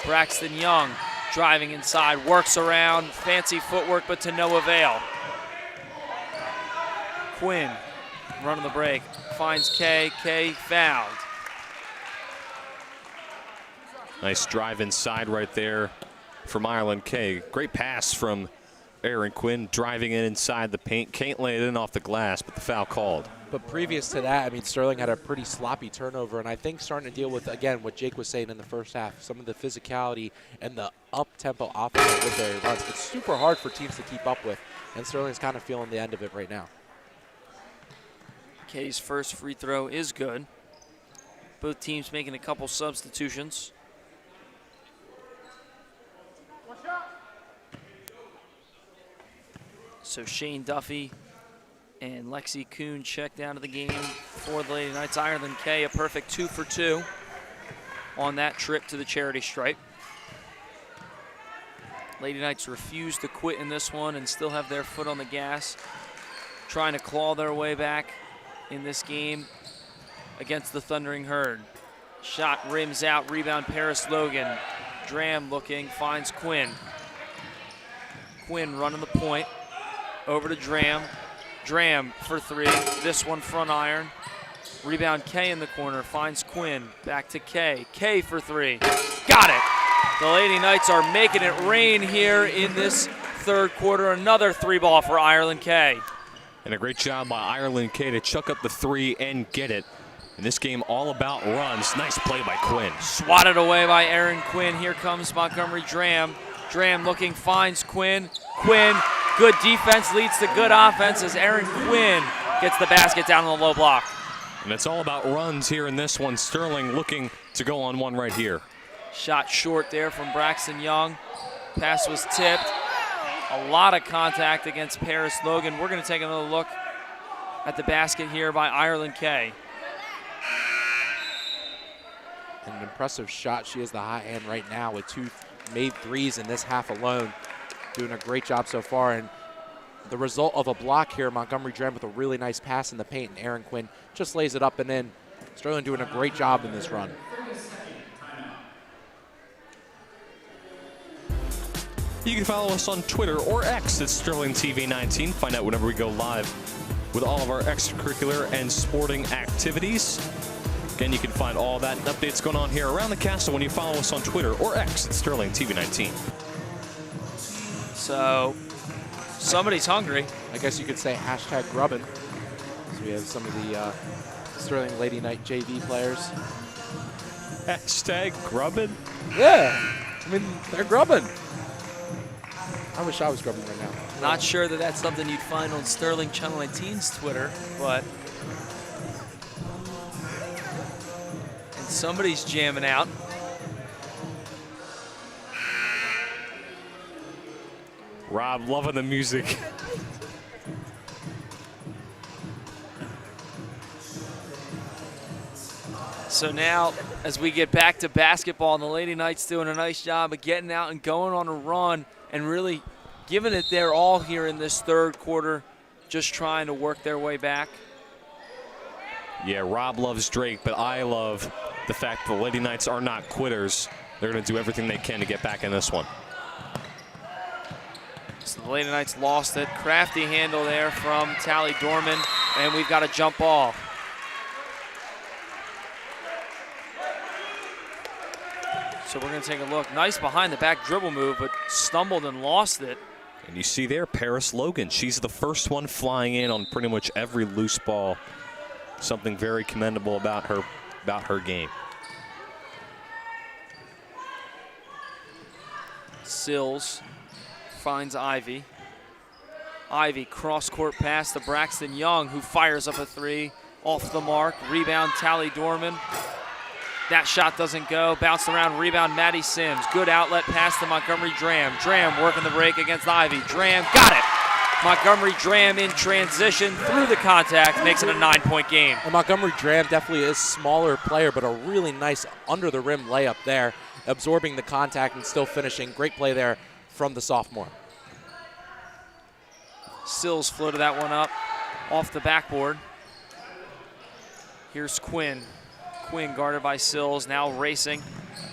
Braxton Young driving inside, works around, fancy footwork, but to no avail. Quinn running the break, finds Kay. Kay fouled. Nice drive inside right there from Ireland Kay. Great pass from Aaron Quinn, driving it inside the paint. Can't lay it in off the glass, but the foul called. But previous to that, I mean, Sterling had a pretty sloppy turnover, and I think starting to deal with, again, what Jake was saying in the first half, some of the physicality and the up-tempo offense that Woodbury runs. It's super hard for teams to keep up with, and Sterling's kind of feeling the end of it right now. Kay's first free throw is good. Both teams making a couple substitutions. So Shane Duffy and Lexi Kuhn checked out of the game for the Lady Knights. Ireland Kay, a perfect 2 for 2 on that trip to the charity stripe. Lady Knights refuse to quit in this one and still have their foot on the gas, trying to claw their way back in this game against the Thundering Herd. Shot rims out, rebound Paris Logan. Dram looking, finds Quinn. Quinn running the point. Over to Dram. Dram for 3. This one front iron. Rebound Kay in the corner. Finds Quinn. Back to Kay. Kay for 3. Got it. The Lady Knights are making it rain here in this third quarter. Another 3-ball for Ireland Kay. And a great job by Ireland Kay to chuck up the 3 and get it. In this game, all about runs. Nice play by Quinn. Swatted away by Aaron Quinn. Here comes Montgomery Dram. Dram looking, finds Quinn. Quinn, good defense leads to good offense as Aaron Quinn gets the basket down on the low block. And it's all about runs here in this one. Sterling looking to go on one right here. Shot short there from Braxton Young. Pass was tipped. A lot of contact against Paris Logan. We're going to take another look at the basket here by Ireland Kay. An impressive shot. She has the high end right now with 2 made threes in this half alone. Doing a great job so far. And the result of a block here, Montgomery Dram with a really nice pass in the paint, and Aaron Quinn just lays it up and in. Sterling doing a great job in this run. You can follow us on Twitter or X at SterlingTV19. Find out whenever we go live with all of our extracurricular and sporting activities. Again, you can find all that and updates going on here around the castle when you follow us on Twitter or X at SterlingTV19. So, somebody's hungry. I guess you could say hashtag grubbin'. So we have some of the Sterling Lady Knight JV players. Hashtag grubbin'? Yeah, I mean, they're grubbin'. I wish I was grubbing right now. Not sure that that's something you'd find on Sterling Channel 19's Twitter, but and somebody's jamming out. Rob loving the music. So now, as we get back to basketball, the Lady Knights doing a nice job of getting out and going on a run and really giving it their all here in this third quarter, just trying to work their way back. Yeah, Rob loves Drake, but I love the fact the Lady Knights are not quitters. They're going to do everything they can to get back in this one. So the Lady Knights lost it. Crafty handle there from Tally Dorman, and we've got a jump ball. So we're going to take a look. Nice behind-the-back dribble move, but stumbled and lost it. And you see there, Paris Logan. She's the first one flying in on pretty much every loose ball. Something very commendable about her game. Sills finds Ivy. Ivy cross-court pass to Braxton Young, who fires up a 3 off the mark. Rebound, Tally Dorman. That shot doesn't go. Bounced around, rebound, Maddie Sims. Good outlet pass to Montgomery Dram. Dram working the break against Ivy. Dram got it. Montgomery Dram in transition through the contact, makes it a 9-point game. And Montgomery Dram definitely is a smaller player, but a really nice under-the-rim layup there, absorbing the contact and still finishing. Great play there from the sophomore. Sills floated that one up off the backboard. Here's Quinn. Quinn guarded by Sills, now racing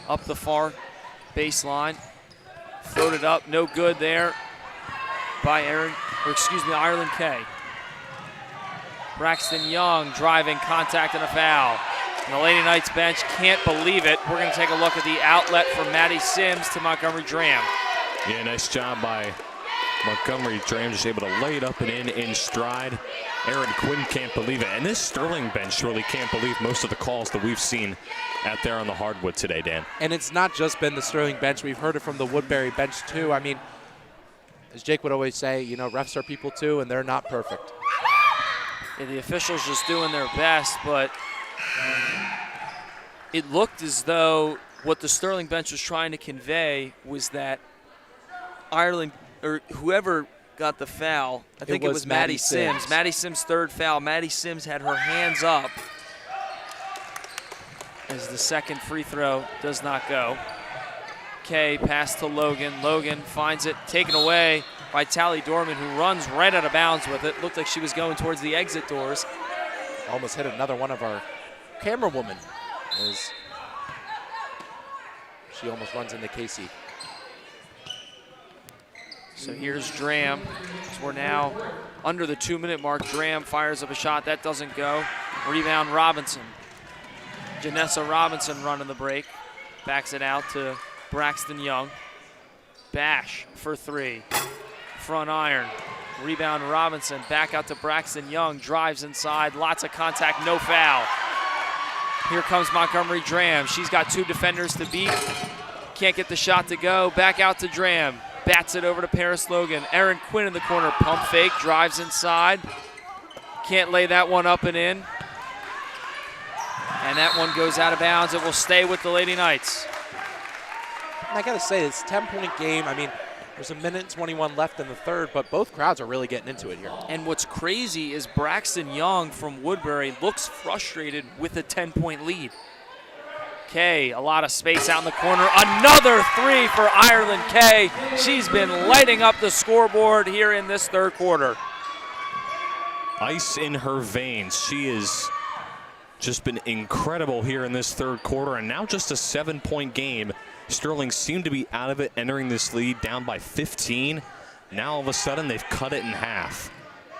up the far baseline. Floated up, no good there by Ireland Kay. Braxton Young driving, contact and a foul. And the Lady Knights bench can't believe it. We're going to take a look at the outlet from Maddie Sims to Montgomery Dram. Yeah, nice job by Montgomery Dram, just able to lay it up and in stride. Aaron Quinn can't believe it. And this Sterling bench really can't believe most of the calls that we've seen out there on the hardwood today, Dan. And it's not just been the Sterling bench. We've heard it from the Woodbury bench, too. I mean, as Jake would always say, you know, refs are people, too, and they're not perfect. Yeah, the officials just doing their best, but it looked as though what the Sterling bench was trying to convey was that Ireland, or whoever got the foul, I think it was Maddie Sims. Maddie Sims' third foul. Maddie Sims had her hands up as the second free throw does not go. Kay pass to Logan. Logan finds it, taken away by Tally Dorman, who runs right out of bounds with it. Looked like she was going towards the exit doors. Almost hit another one of our camera women as she almost runs into Casey. So here's Dram. So we're now under the 2-minute mark. Dram fires up a shot. That doesn't go. Rebound Robinson. Janessa Robinson running the break. Backs it out to Braxton Young. Bash for three. Front iron. Rebound Robinson. Back out to Braxton Young. Drives inside. Lots of contact. No foul. Here comes Montgomery Dram. She's got two defenders to beat. Can't get the shot to go. Back out to Dram. Bats it over to Paris Logan. Aaron Quinn in the corner. Pump fake. Drives inside. Can't lay that one up and in. And that one goes out of bounds. It will stay with the Lady Knights. And I got to say, it's a 10-point game. I mean, there's a minute and 21 left in the third, but both crowds are really getting into it here. And what's crazy is Braxton Young from Woodbury looks frustrated with a 10-point lead. Kay, a lot of space out in the corner. Another three for Ireland Kay. She's been lighting up the scoreboard here in this third quarter. Ice in her veins. She has just been incredible here in this third quarter, and now just a 7-point game. Sterling seemed to be out of it entering this lead, down by 15. Now all of a sudden they've cut it in half.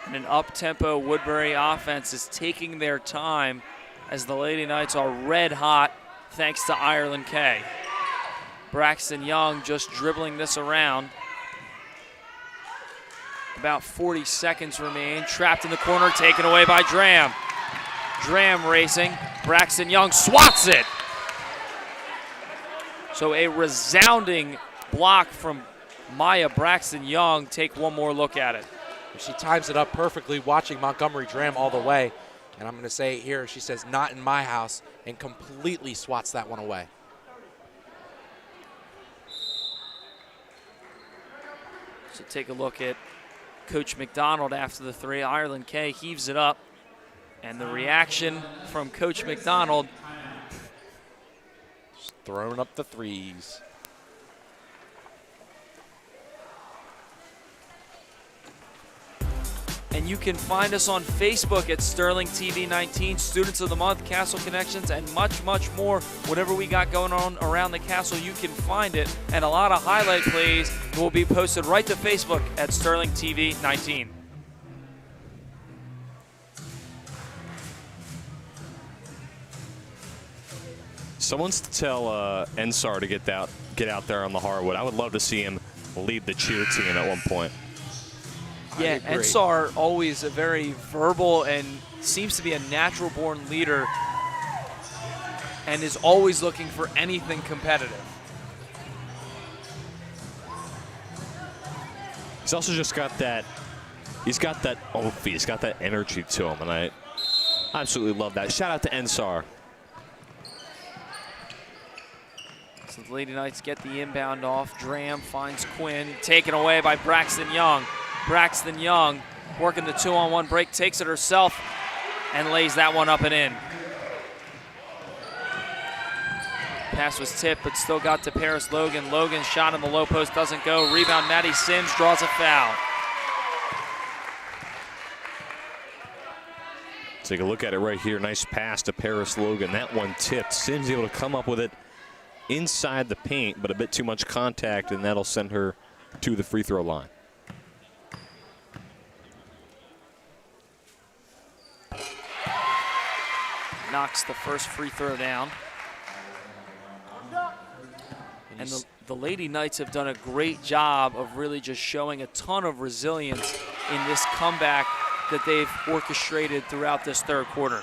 And an up-tempo Woodbury offense is taking their time as the Lady Knights are red hot thanks to Ireland Kay. Braxton Young just dribbling this around. About 40 seconds remain. Trapped in the corner, taken away by Dram. Dram racing. Braxton Young swats it. So a resounding block from Maya Braxton Young. Take one more look at it. She times it up perfectly, watching Montgomery Dram all the way. And I'm going to say it here, she says, not in my house, and completely swats that one away. So take a look at Coach McDonald after the three. Ireland Kay heaves it up. And the reaction from Coach McDonald. Just throwing up the threes. And you can find us on Facebook at Sterling TV 19, Students of the Month, Castle Connections, and much, much more. Whatever we got going on around the castle, you can find it. And a lot of highlight plays will be posted right to Facebook at Sterling TV 19. Someone's to tell Ensar to get out there on the hardwood. I would love to see him lead the cheer team at one point. Yeah, Ensar always a very verbal and seems to be a natural-born leader and is always looking for anything competitive. He's also just got that, he's got that oomph, he's got that energy to him, and I absolutely love that. Shout out to Ensar. So the Lady Knights get the inbound off. Dram finds Quinn, taken away by Braxton Young. Braxton Young working the 2-on-1 break, takes it herself and lays that one up and in. Pass was tipped, but still got to Paris Logan. Logan's shot in the low post doesn't go. Rebound, Maddie Sims draws a foul. Take a look at it right here. Nice pass to Paris Logan. That one tipped. Sims able to come up with it inside the paint, but a bit too much contact, and that'll send her to the free throw line. Knocks the first free throw down. And the Lady Knights have done a great job of really just showing a ton of resilience in this comeback that they've orchestrated throughout this third quarter.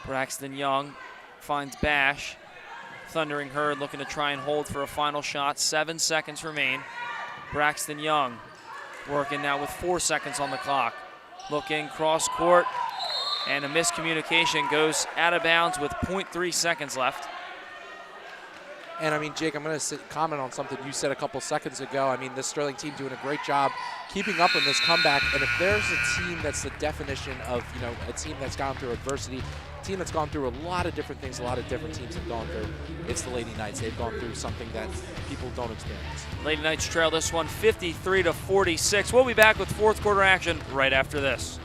Braxton Young finds Bash. Thundering Herd looking to try and hold for a final shot. 7 seconds remain. Braxton Young working now with 4 seconds on the clock. Looking cross court, and a miscommunication goes out of bounds with 0.3 seconds left. And I mean, Jake, I'm going to comment on something you said a couple seconds ago. I mean, this Sterling team doing a great job keeping up in this comeback. And if there's a team that's the definition of, you know, a team that's gone through adversity, a team that's gone through a lot of different things, a lot of different teams have gone through, it's the Lady Knights. They've gone through something that people don't experience. Lady Knights trail this one 53-46. We'll be back with fourth quarter action right after this.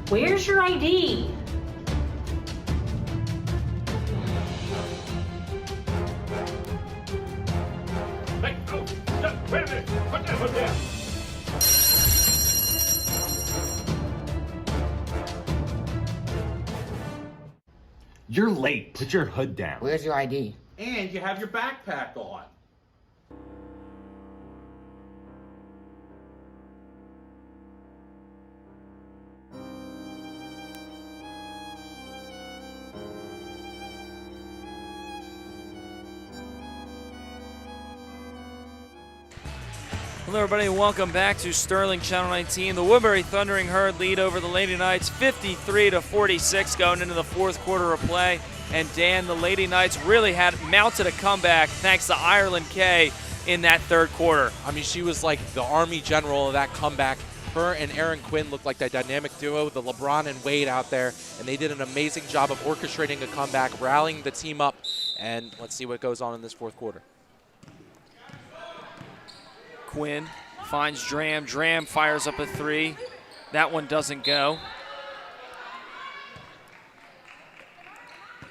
Where's your ID? Hey, oh, no, wait a minute. Put that hood down. You're late. Put your hood down. Where's your ID? And you have your backpack on. Hello everybody, welcome back to Sterling Channel 19. The Woodbury Thundering Herd lead over the Lady Knights 53-46 going into the fourth quarter of play. And Dan, the Lady Knights really had mounted a comeback thanks to Ireland Kay in that third quarter. I mean, she was like the Army general of that comeback. Her and Aaron Quinn looked like that dynamic duo, the LeBron and Wade out there, and they did an amazing job of orchestrating a comeback, rallying the team up, and let's see what goes on in this fourth quarter. Quinn finds Dram. Dram fires up a three. That one doesn't go.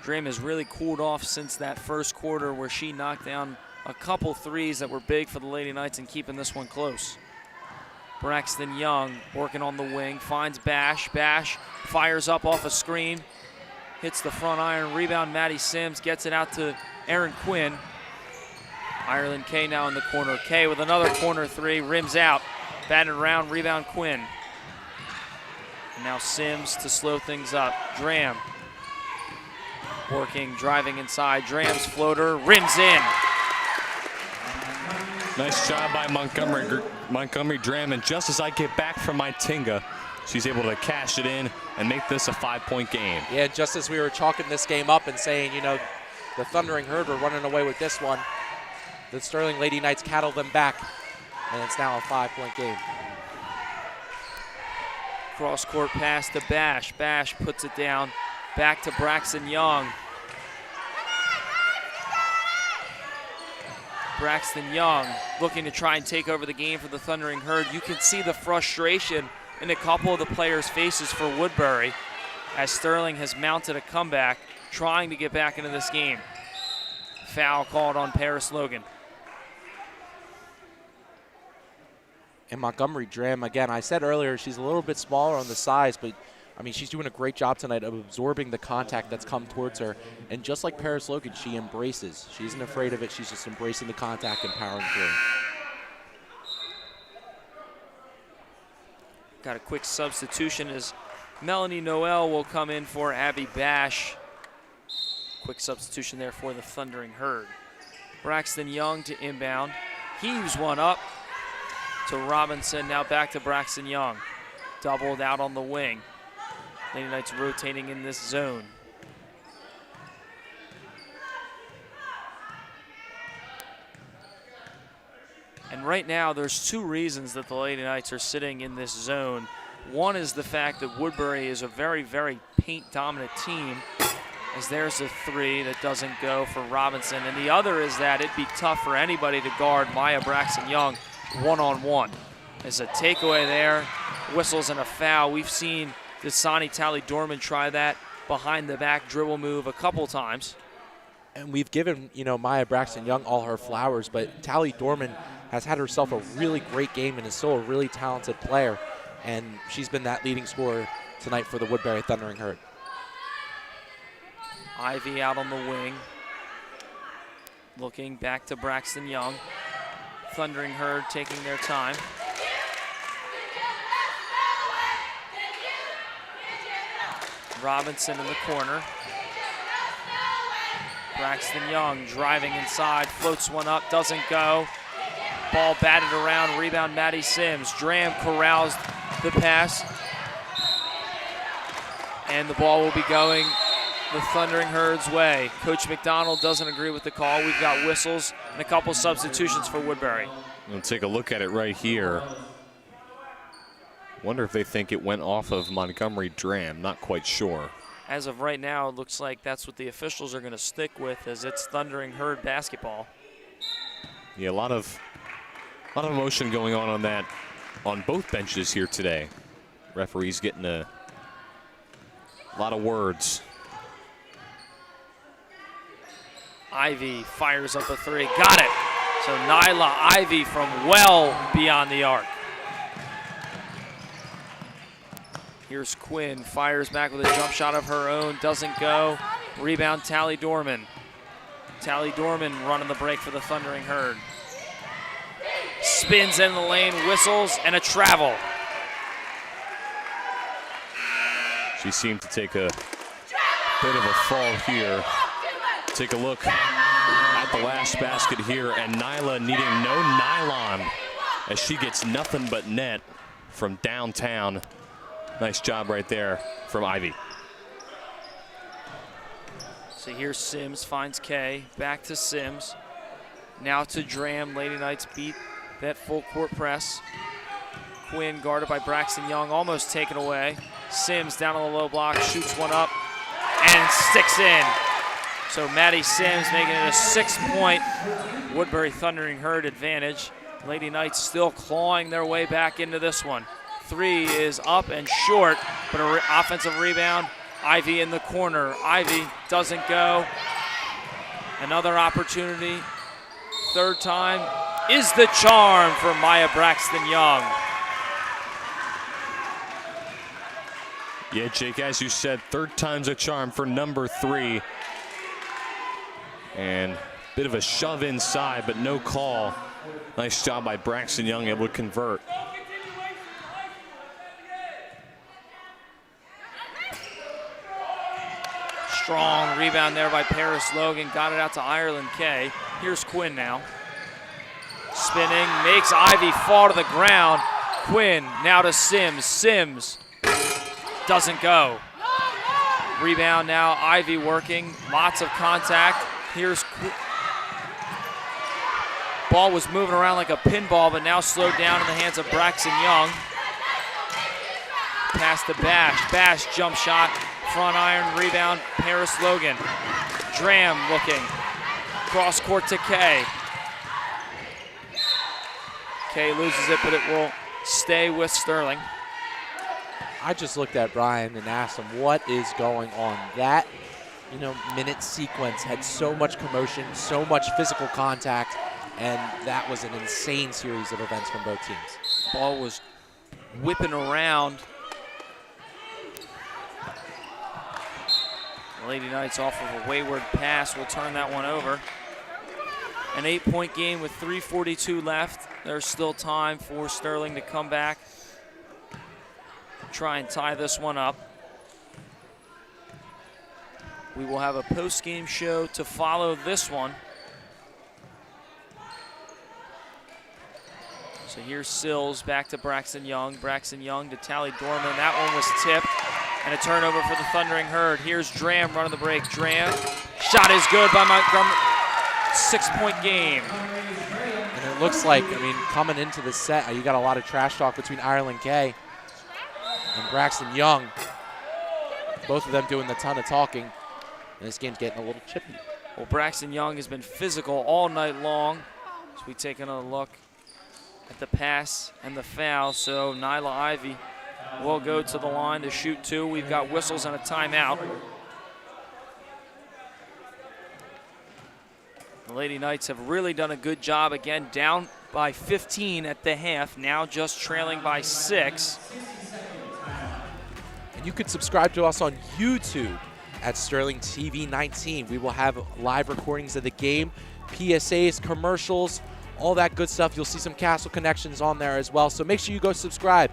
Dram has really cooled off since that first quarter where she knocked down a couple threes that were big for the Lady Knights and keeping this one close. Braxton Young working on the wing, finds Bash. Bash fires up off a screen, hits the front iron, rebound Maddie Sims, gets it out to Aaron Quinn. Ireland Kay now in the corner. Kay with another corner three, rims out. Batted around, rebound Quinn. And now Sims to slow things up. Dram working, driving inside. Dram's floater, rims in. Nice job by Montgomery Dram, and just as I get back from my Tinga, she's able to cash it in and make this a 5-point game. Yeah, just as we were chalking this game up and saying, you know, the Thundering Herd were running away with this one, the Sterling Lady Knights cattle them back, and it's now a 5-point game. Cross-court pass to Bash. Bash puts it down. Back to Braxton Young. Braxton Young looking to try and take over the game for the Thundering Herd. You can see the frustration in a couple of the players' faces for Woodbury as Sterling has mounted a comeback, trying to get back into this game. Foul called on Paris Logan. And Montgomery Dram, again, I said earlier, she's a little bit smaller on the size, but I mean, she's doing a great job tonight of absorbing the contact that's come towards her. And just like Paris Logan, she embraces. She isn't afraid of it. She's just embracing the contact and powering through. Got a quick substitution as Melanie Noel will come in for Abby Bash. Quick substitution there for the Thundering Herd. Braxton Young to inbound. Heaves one up to Robinson. Now back to Braxton Young. Doubled out on the wing. Lady Knights rotating in this zone. And right now, there's two reasons that the Lady Knights are sitting in this zone. One is the fact that Woodbury is a very, very paint-dominant team, as there's a three that doesn't go for Robinson. And the other is that it'd be tough for anybody to guard Maya Braxton Young one-on-one. There's a takeaway there, whistles and a foul. We've seen Dasani Talley-Dorman try that behind-the-back dribble move a couple times. And we've given, Maya Braxton Young all her flowers, but Talley-Dorman has had herself a really great game and is still a really talented player. And she's been that leading scorer tonight for the Woodbury Thundering Herd. Ivy out on the wing. Looking back to Braxton Young. Thundering Herd taking their time. Robinson in the corner. Braxton Young driving inside, floats one up, doesn't go. Ball batted around, rebound Maddie Sims. Dram corrals the pass. And the ball will be going the Thundering Herd's way. Coach McDonald doesn't agree with the call. We've got whistles and a couple substitutions for Woodbury. We'll take a look at it right here. Wonder if they think it went off of Montgomery Dram. Not quite sure. As of right now, it looks like that's what the officials are going to stick with, as it's Thundering Herd basketball. Yeah, a lot of emotion going on that on both benches here today. Referees getting a lot of words. Ivy fires up a three. Got it. So Nyla Ivy from well beyond the arc. Here's Quinn, fires back with a jump shot of her own, doesn't go. Rebound Talley-Dorman. Talley-Dorman running the break for the Thundering Herd. Spins in the lane, whistles, and a travel. She seemed to take a bit of a fall here. Take a look at the last basket here, and Nyla needing no nylon as she gets nothing but net from downtown. Nice job right there from Ivy. So here's Sims, finds Kay, back to Sims. Now to Dram. Lady Knights beat that full court press. Quinn guarded by Braxton Young, almost taken away. Sims down on the low block, shoots one up, and sticks in. So Maddie Sims making it a 6-point Woodbury Thundering Herd advantage. Lady Knights still clawing their way back into this one. Three is up and short, but an offensive rebound. Ivy in the corner. Ivy doesn't go. Another opportunity. Third time is the charm for Maya Braxton Young. Yeah, Jake, as you said, third time's a charm for number 3. And bit of a shove inside, but no call. Nice job by Braxton Young, able to convert. Strong rebound there by Paris Logan. Got it out to Ireland Kay. Here's Quinn now. Spinning, makes Ivy fall to the ground. Quinn now to Sims. Sims doesn't go. Rebound now, Ivy working. Lots of contact. Here's ball was moving around like a pinball, but now slowed down in the hands of Braxton Young. Pass to Bash. Bash jump shot. Front iron, rebound, Paris Logan. Dram looking. Cross court to Kay. Kay loses it, but it will stay with Sterling. I just looked at Brian and asked him what is going on. That, minute sequence had so much commotion, so much physical contact, and that was an insane series of events from both teams. Ball was whipping around. Lady Knights off of a wayward pass will turn that one over. An 8-point game with 3:42 left. There's still time for Sterling to come back, try and tie this one up. We will have a post-game show to follow this one. So here's Sills back to Braxton Young. Braxton Young to Tally Dorman. That one was tipped. And a turnover for the Thundering Herd. Here's Dram running the break. Dram. Shot is good by Montgomery. 6-point game. And it looks like, coming into the set, you got a lot of trash talk between Ireland Kay and Braxton Young. Both of them doing a ton of talking. And this game's getting a little chippy. Well, Braxton Young has been physical all night long. So we take another look at the pass and the foul. So Nyla Ivy will go to the line to shoot 2. We've got whistles and a timeout. The Lady Knights have really done a good job. Again, down by 15 at the half, now just trailing by 6. And you can subscribe to us on YouTube at Sterling TV 19. We will have live recordings of the game, PSAs, commercials, all that good stuff. You'll see some Castle connections on there as well. So make sure you go subscribe.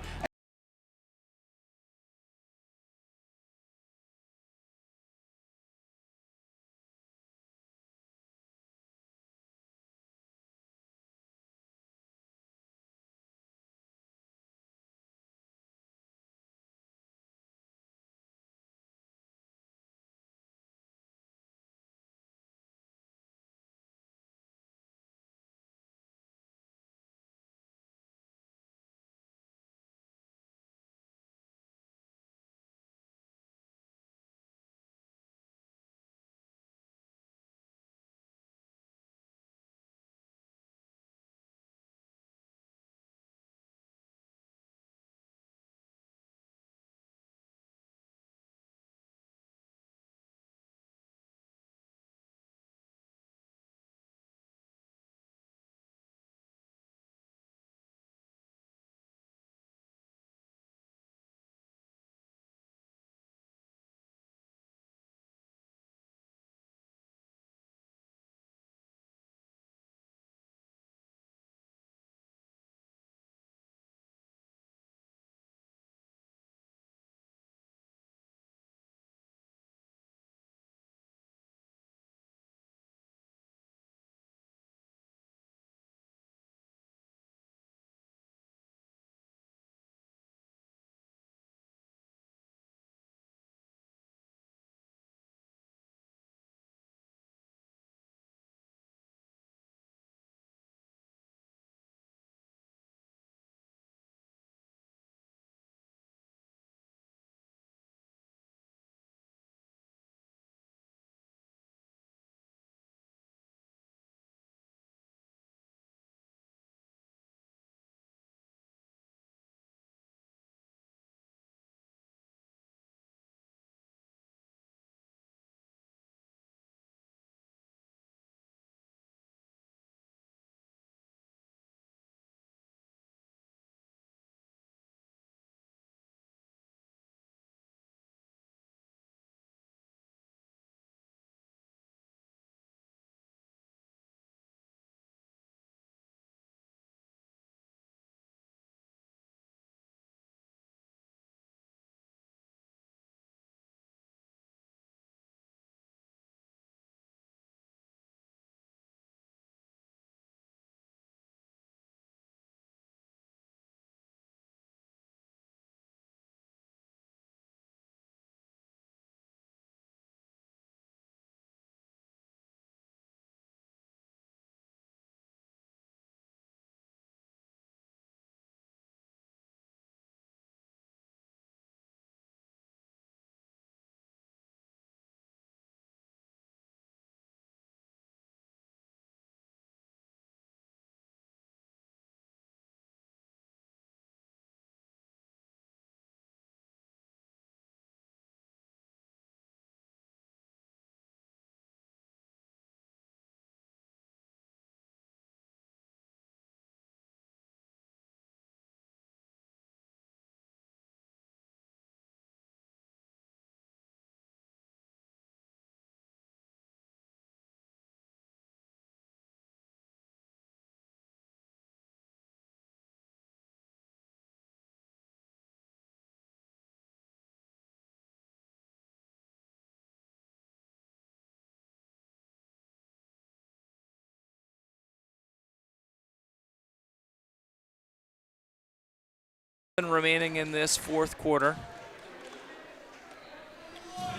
remaining in this fourth quarter.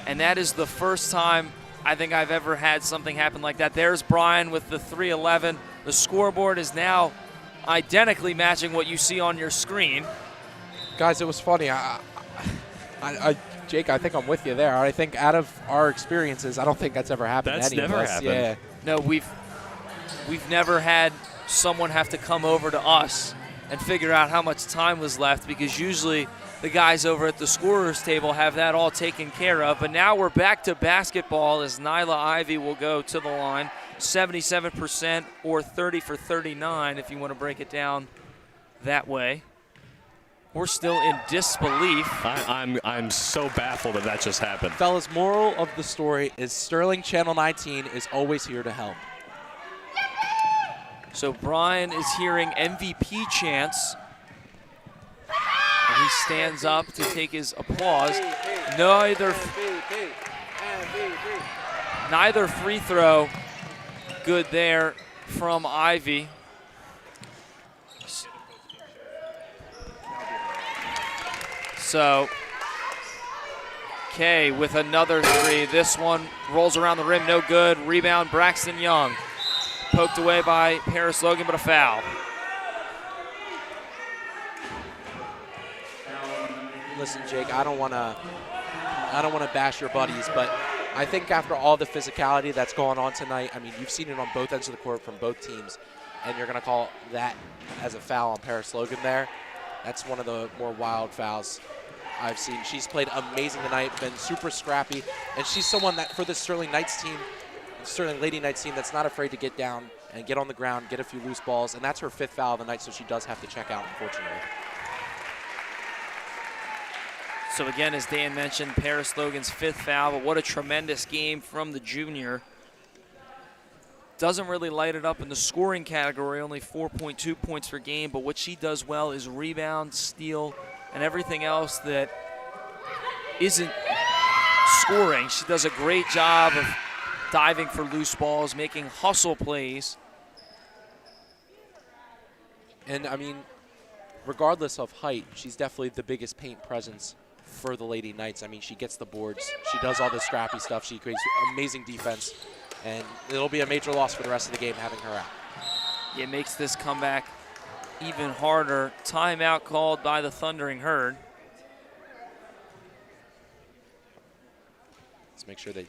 And that is the first time I think I've ever had something happen like that. There's Brian with the 3-11. The scoreboard is now identically matching what you see on your screen. Guys, it was funny. Jake, I think I'm with you there. I think out of our experiences, I don't think that's ever happened to any of us. Yeah. No, we've never had someone have to come over to us and figure out how much time was left, because usually the guys over at the scorer's table have that all taken care of. But now we're back to basketball as Nyla Ivy will go to the line. 77% or 30 for 39 if you want to break it down that way. We're still in disbelief. I'm so baffled that just happened. Fellas, moral of the story is Sterling Channel 19 is always here to help. So Brian is hearing MVP chants. And he stands up to take his applause. Neither free throw good there from Ivy. So Kay with another three. This one rolls around the rim, no good. Rebound, Braxton Young. Poked away by Paris Logan, but a foul. Listen, Jake, I don't want to bash your buddies, but I think after all the physicality that's going on tonight, I mean, you've seen it on both ends of the court from both teams, and you're going to call that as a foul on Paris Logan there. That's one of the more wild fouls I've seen. She's played amazing tonight, been super scrappy, and she's someone that for the Sterling Knights team, Sterling Lady Knights team, that's not afraid to get down and get on the ground, get a few loose balls, and that's her 5th foul of the night, so she does have to check out, unfortunately. So again, as Dan mentioned, Paris Logan's 5th foul, but what a tremendous game from the junior. Doesn't really light it up in the scoring category, only 4.2 points per game, but what she does well is rebound, steal, and everything else that isn't scoring. She does a great job of diving for loose balls, making hustle plays. And I mean, regardless of height, she's definitely the biggest paint presence for the Lady Knights. I mean, she gets the boards. She does all the scrappy stuff. She creates amazing defense. And it'll be a major loss for the rest of the game having her out. It makes this comeback even harder. Timeout called by the Thundering Herd. Let's make sure they...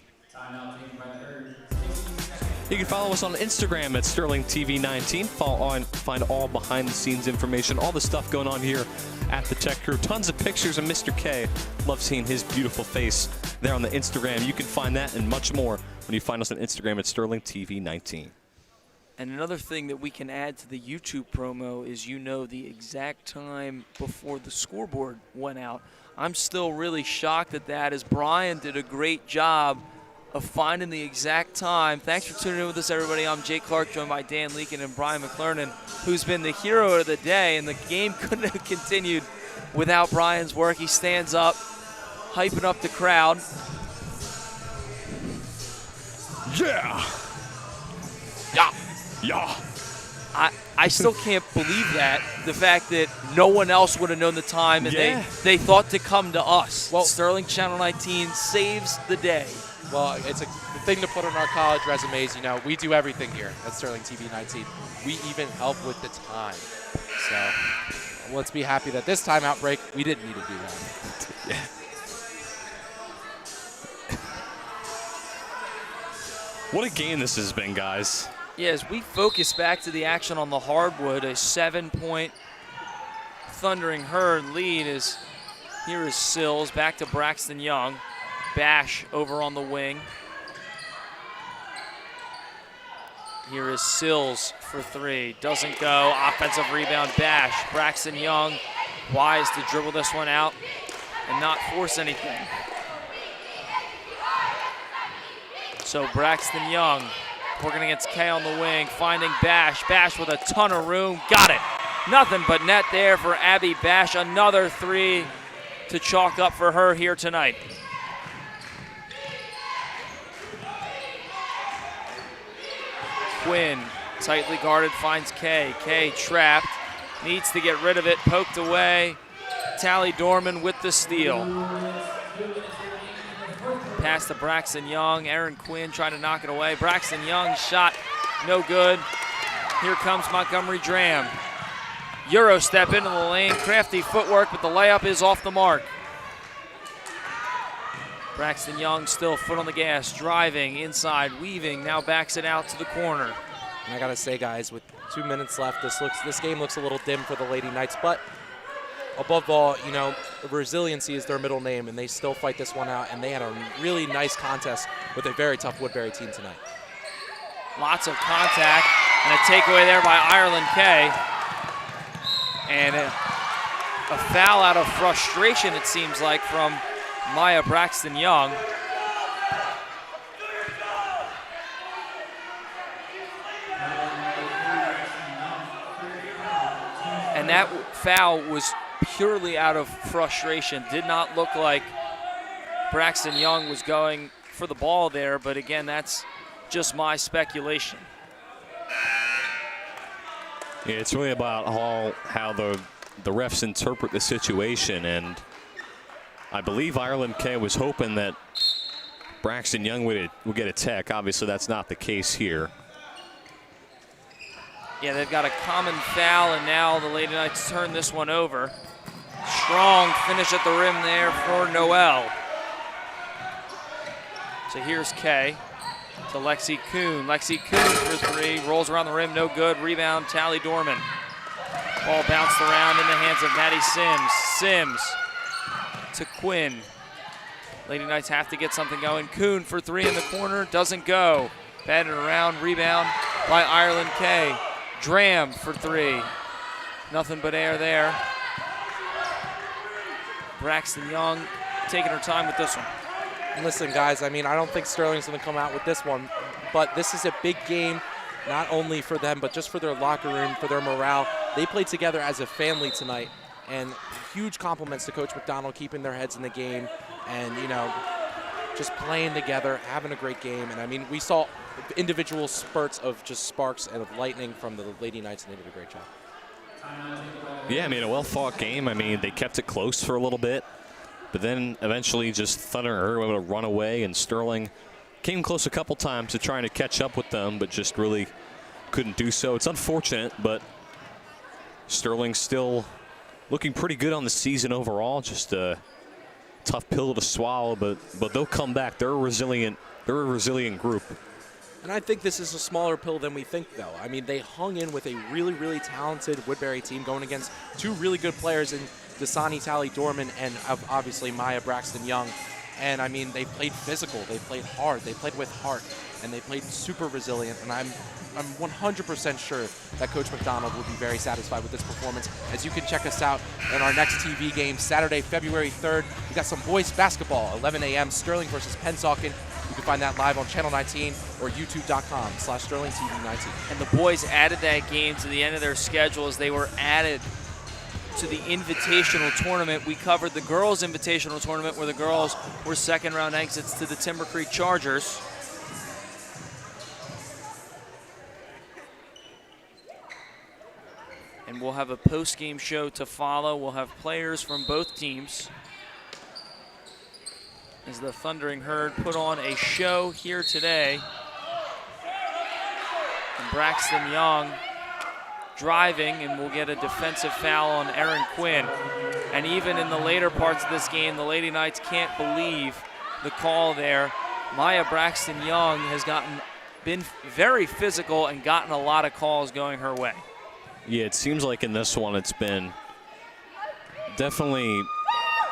You can follow us on Instagram at SterlingTV19. Find all behind-the-scenes information, all the stuff going on here at the Tech Crew. Tons of pictures of Mr. K. Love seeing his beautiful face there on the Instagram. You can find that and much more when you find us on Instagram at SterlingTV19. And another thing that we can add to the YouTube promo is the exact time before the scoreboard went out. I'm still really shocked at that, as Brian did a great job of finding the exact time. Thanks for tuning in with us, everybody. I'm Jake Clark, joined by Dan Leakin and Brian McClernand, who's been the hero of the day, and the game couldn't have continued without Brian's work. He stands up, hyping up the crowd. Yeah! Yeah! Yeah! I still can't believe that, the fact that no one else would have known the time, and they thought to come to us. Well, Sterling Channel 19 saves the day. Well, it's a thing to put on our college resumes. We do everything here at Sterling TV 19. We even help with the time. So let's be happy that this timeout break, we didn't need to do that. Yeah. What a game this has been, guys. Yeah, as we focus back to the action on the hardwood, a 7-point Thundering Herd lead is here is Sills, back to Braxton Young. Bash over on the wing. Here is Sills for three. Doesn't go. Offensive rebound, Bash. Braxton Young wise to dribble this one out and not force anything. So Braxton Young working against Kay on the wing, finding Bash. Bash with a ton of room. Got it. Nothing but net there for Abby Bash. Another three to chalk up for her here tonight. Quinn, tightly guarded, finds Kay. Kay trapped, needs to get rid of it, poked away Tally Dorman with the steal. Pass to Braxton Young. Aaron Quinn trying to knock it away. Braxton Young's shot, no good. Here comes Montgomery Dram. Euro step into the lane. Crafty footwork, but the layup is off the mark. Braxton Young still foot on the gas, driving inside, weaving, now backs it out to the corner. And I gotta say, guys, with 2 minutes left, this game looks a little dim for the Lady Knights, but above all, you know, resiliency is their middle name, and they still fight this one out, and they had a really nice contest with a very tough Woodbury team tonight. Lots of contact, and a takeaway there by Ireland Kay. And a foul out of frustration, it seems like, from Maya Braxton Young. And that foul was purely out of frustration. Did not look like Braxton Young was going for the ball there, but again, that's just my speculation. Yeah, it's really about how the refs interpret the situation, and I believe Ireland Kay was hoping that Braxton Young would get a tech. Obviously, that's not the case here. Yeah, they've got a common foul, and now the Lady Knights turn this one over. Strong finish at the rim there for Noel. So here's Kay to Lexi Kuhn. Lexi Kuhn for three, rolls around the rim, no good. Rebound, Tally Dorman. Ball bounced around in the hands of Maddie Sims. Sims to Quinn. Lady Knights have to get something going. Kuhn for three in the corner, doesn't go. Batted around, rebound by Ireland Kay. Dram for three. Nothing but air there. Braxton Young taking her time with this one. Listen, guys, I mean, I don't think Sterling's going to come out with this one, but this is a big game, not only for them, but just for their locker room, for their morale. They played together as a family tonight, and huge compliments to Coach McDonald keeping their heads in the game and, you know, just playing together, having a great game. And, I mean, we saw individual spurts of just sparks and of lightning from the Lady Knights, and they did a great job. Yeah, I mean, a well-fought game. I mean, they kept it close for a little bit, but then eventually just Thunder and Her were able to run away, and Sterling came close a couple times to trying to catch up with them, but just really couldn't do so. It's unfortunate, but Sterling's still looking pretty good on the season overall. Just a tough pill to swallow, but they'll come back. They're a resilient group. And I think this is a smaller pill than we think, though. I mean, they hung in with a really, really talented Woodbury team going against two really good players in Dasani Tally Dorman and obviously Maya Braxton Young. And, I mean, they played physical. They played hard. They played with heart. And they played super resilient. And I'm 100% sure that Coach McDonald will be very satisfied with this performance. As you can check us out in our next TV game, Saturday, February 3rd. We got some boys basketball, 11 a.m., Sterling versus Pennsauken. You can find that live on Channel 19 or youtube.com/SterlingTV19. And the boys added that game to the end of their schedule as they were added to the Invitational Tournament. We covered the girls' Invitational Tournament where the girls were second-round exits to the Timber Creek Chargers. And we'll have a post-game show to follow. We'll have players from both teams as the Thundering Herd put on a show here today. And Braxton Young driving, and we'll get a defensive foul on Aaron Quinn. And even in the later parts of this game, the Lady Knights can't believe the call there. Maya Braxton Young has been very physical and gotten a lot of calls going her way. Yeah, it seems like in this one it's been definitely,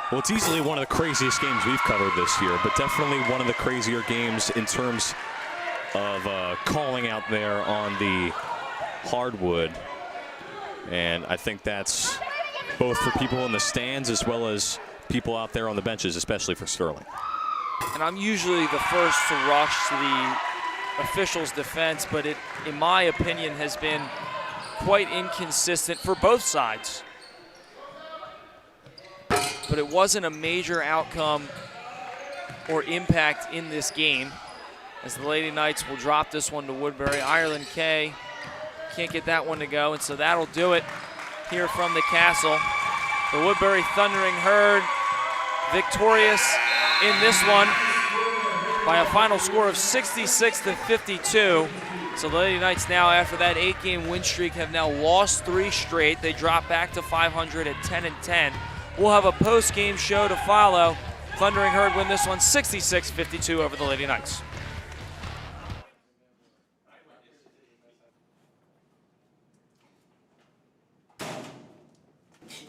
well, it's easily one of the craziest games we've covered this year, but definitely one of the crazier games in terms of calling out there on the hardwood. And I think that's both for people in the stands as well as people out there on the benches, especially for Sterling. And I'm usually the first to rush to the officials' defense, but it, in my opinion, has been quite inconsistent for both sides. But it wasn't a major outcome or impact in this game, as the Lady Knights will drop this one to Woodbury. Ireland Kay can't get that one to go, and so that'll do it here from the Castle. The Woodbury Thundering Herd victorious in this one by a final score of 66-52. So the Lady Knights now, after that 8-game win streak, have now lost 3 straight. They drop back to 500 at 10-10. We'll have a post-game show to follow. Thundering Herd win this one 66-52 over the Lady Knights.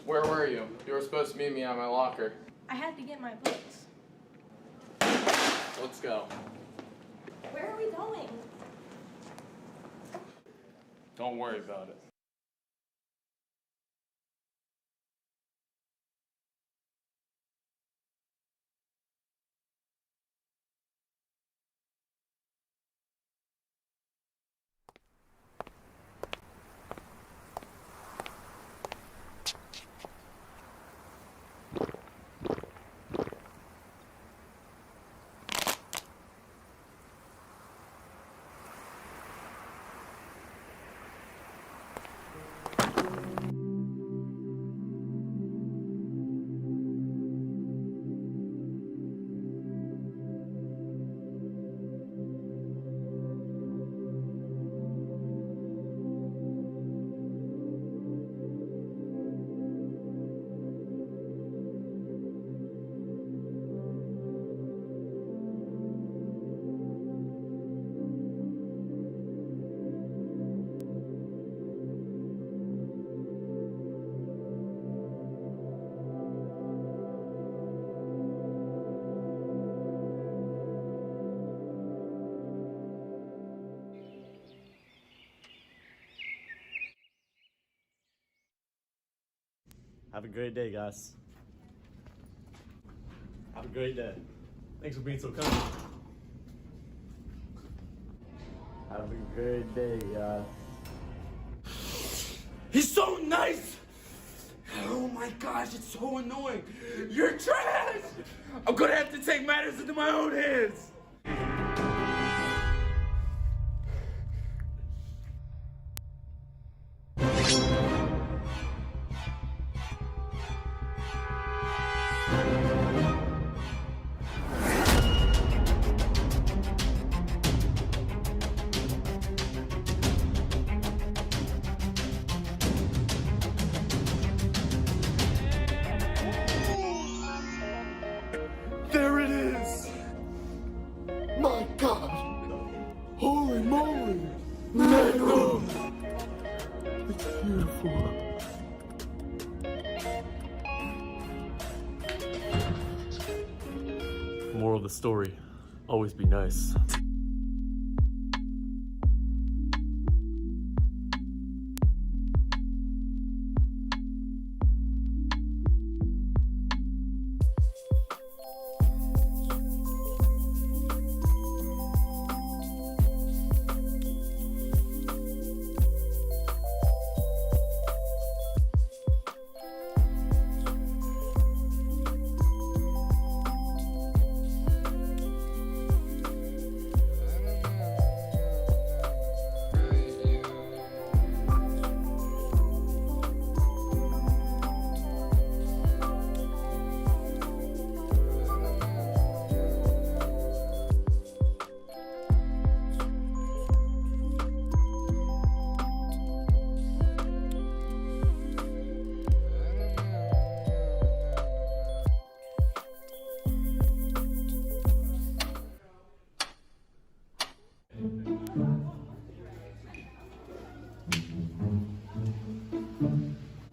Where were you? You were supposed to meet me at my locker. I had to get my books. Let's go. Where are we going? Don't worry about it. Have a great day, guys. Have a great day. Thanks for being so kind. Have a great day, guys. He's so nice! Oh my gosh, it's so annoying. You're trash! I'm gonna have to take matters into my own hands. There it is! My God! Holy moly! Magnum! It's beautiful. Moral of the story, always be nice.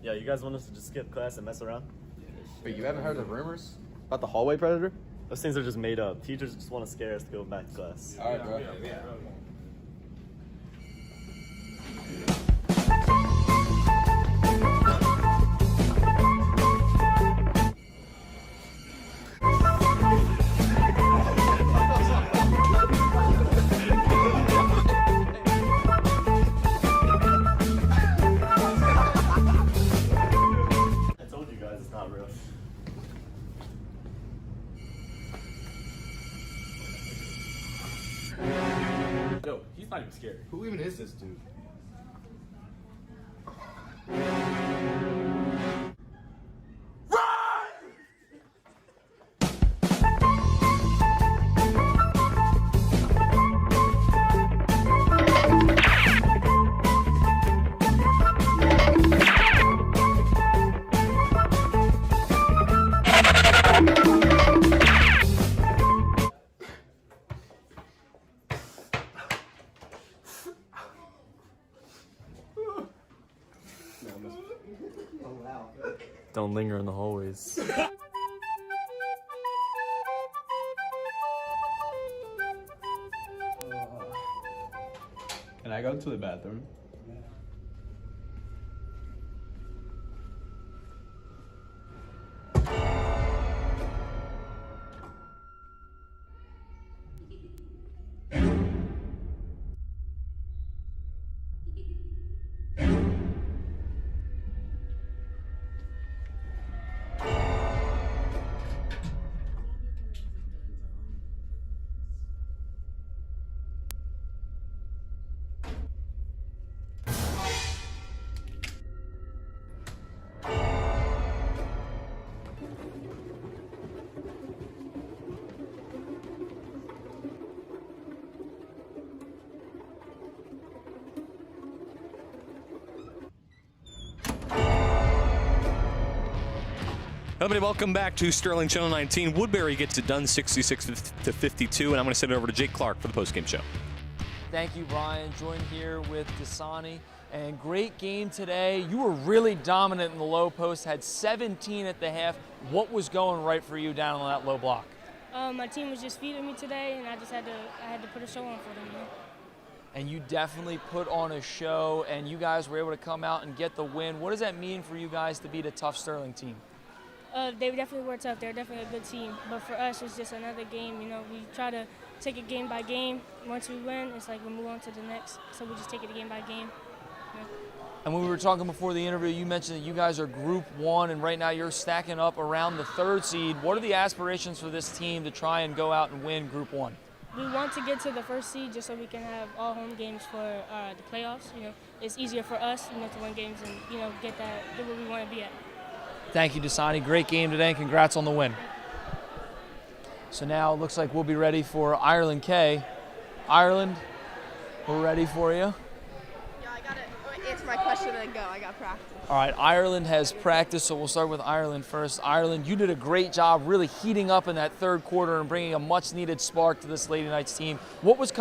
Yeah, you guys want us to just skip class and mess around? Wait, you haven't heard the rumors about the hallway predator? Those things are just made up. Teachers just want to scare us to go back to class. All right, bro. Yeah. I told you guys it's not real. Yo, he's not even scary. Who even is this dude? Don't linger in the hallways. Can I go to the bathroom? Everybody, welcome back to Sterling Channel 19. Woodbury gets it done 66-52, and I'm going to send it over to Jake Clark for the postgame show. Thank you, Brian. Joined here with Dasani. And great game today. You were really dominant in the low post, had 17 at the half. What was going right for you down on that low block? My team was just feeding me today, and I had to put a show on for them. And you definitely put on a show, and you guys were able to come out and get the win. What does that mean for you guys to beat a tough Sterling team? They definitely were tough. They're definitely a good team. But for us, it's just another game. You know, we try to take it game by game. Once we win, it's like we move on to the next. So we just take it game by game. Yeah. And when we were talking before the interview, you mentioned that you guys are Group 1, and right now you're stacking up around the 3rd seed. What are the aspirations for this team to try and go out and win Group 1? We want to get to the 1st seed just so we can have all home games for the playoffs. You know, it's easier for us, you know, to win games and, you know, get where we want to be at. Thank you, Dasani. Great game today, and congrats on the win. So now it looks like we'll be ready for Ireland K. Ireland, we're ready for you. Yeah, I got to answer my question and then go. I got practice. All right, Ireland has practice, so we'll start with Ireland first. Ireland, you did a great job really heating up in that 3rd quarter and bringing a much-needed spark to this Lady Knights team. What was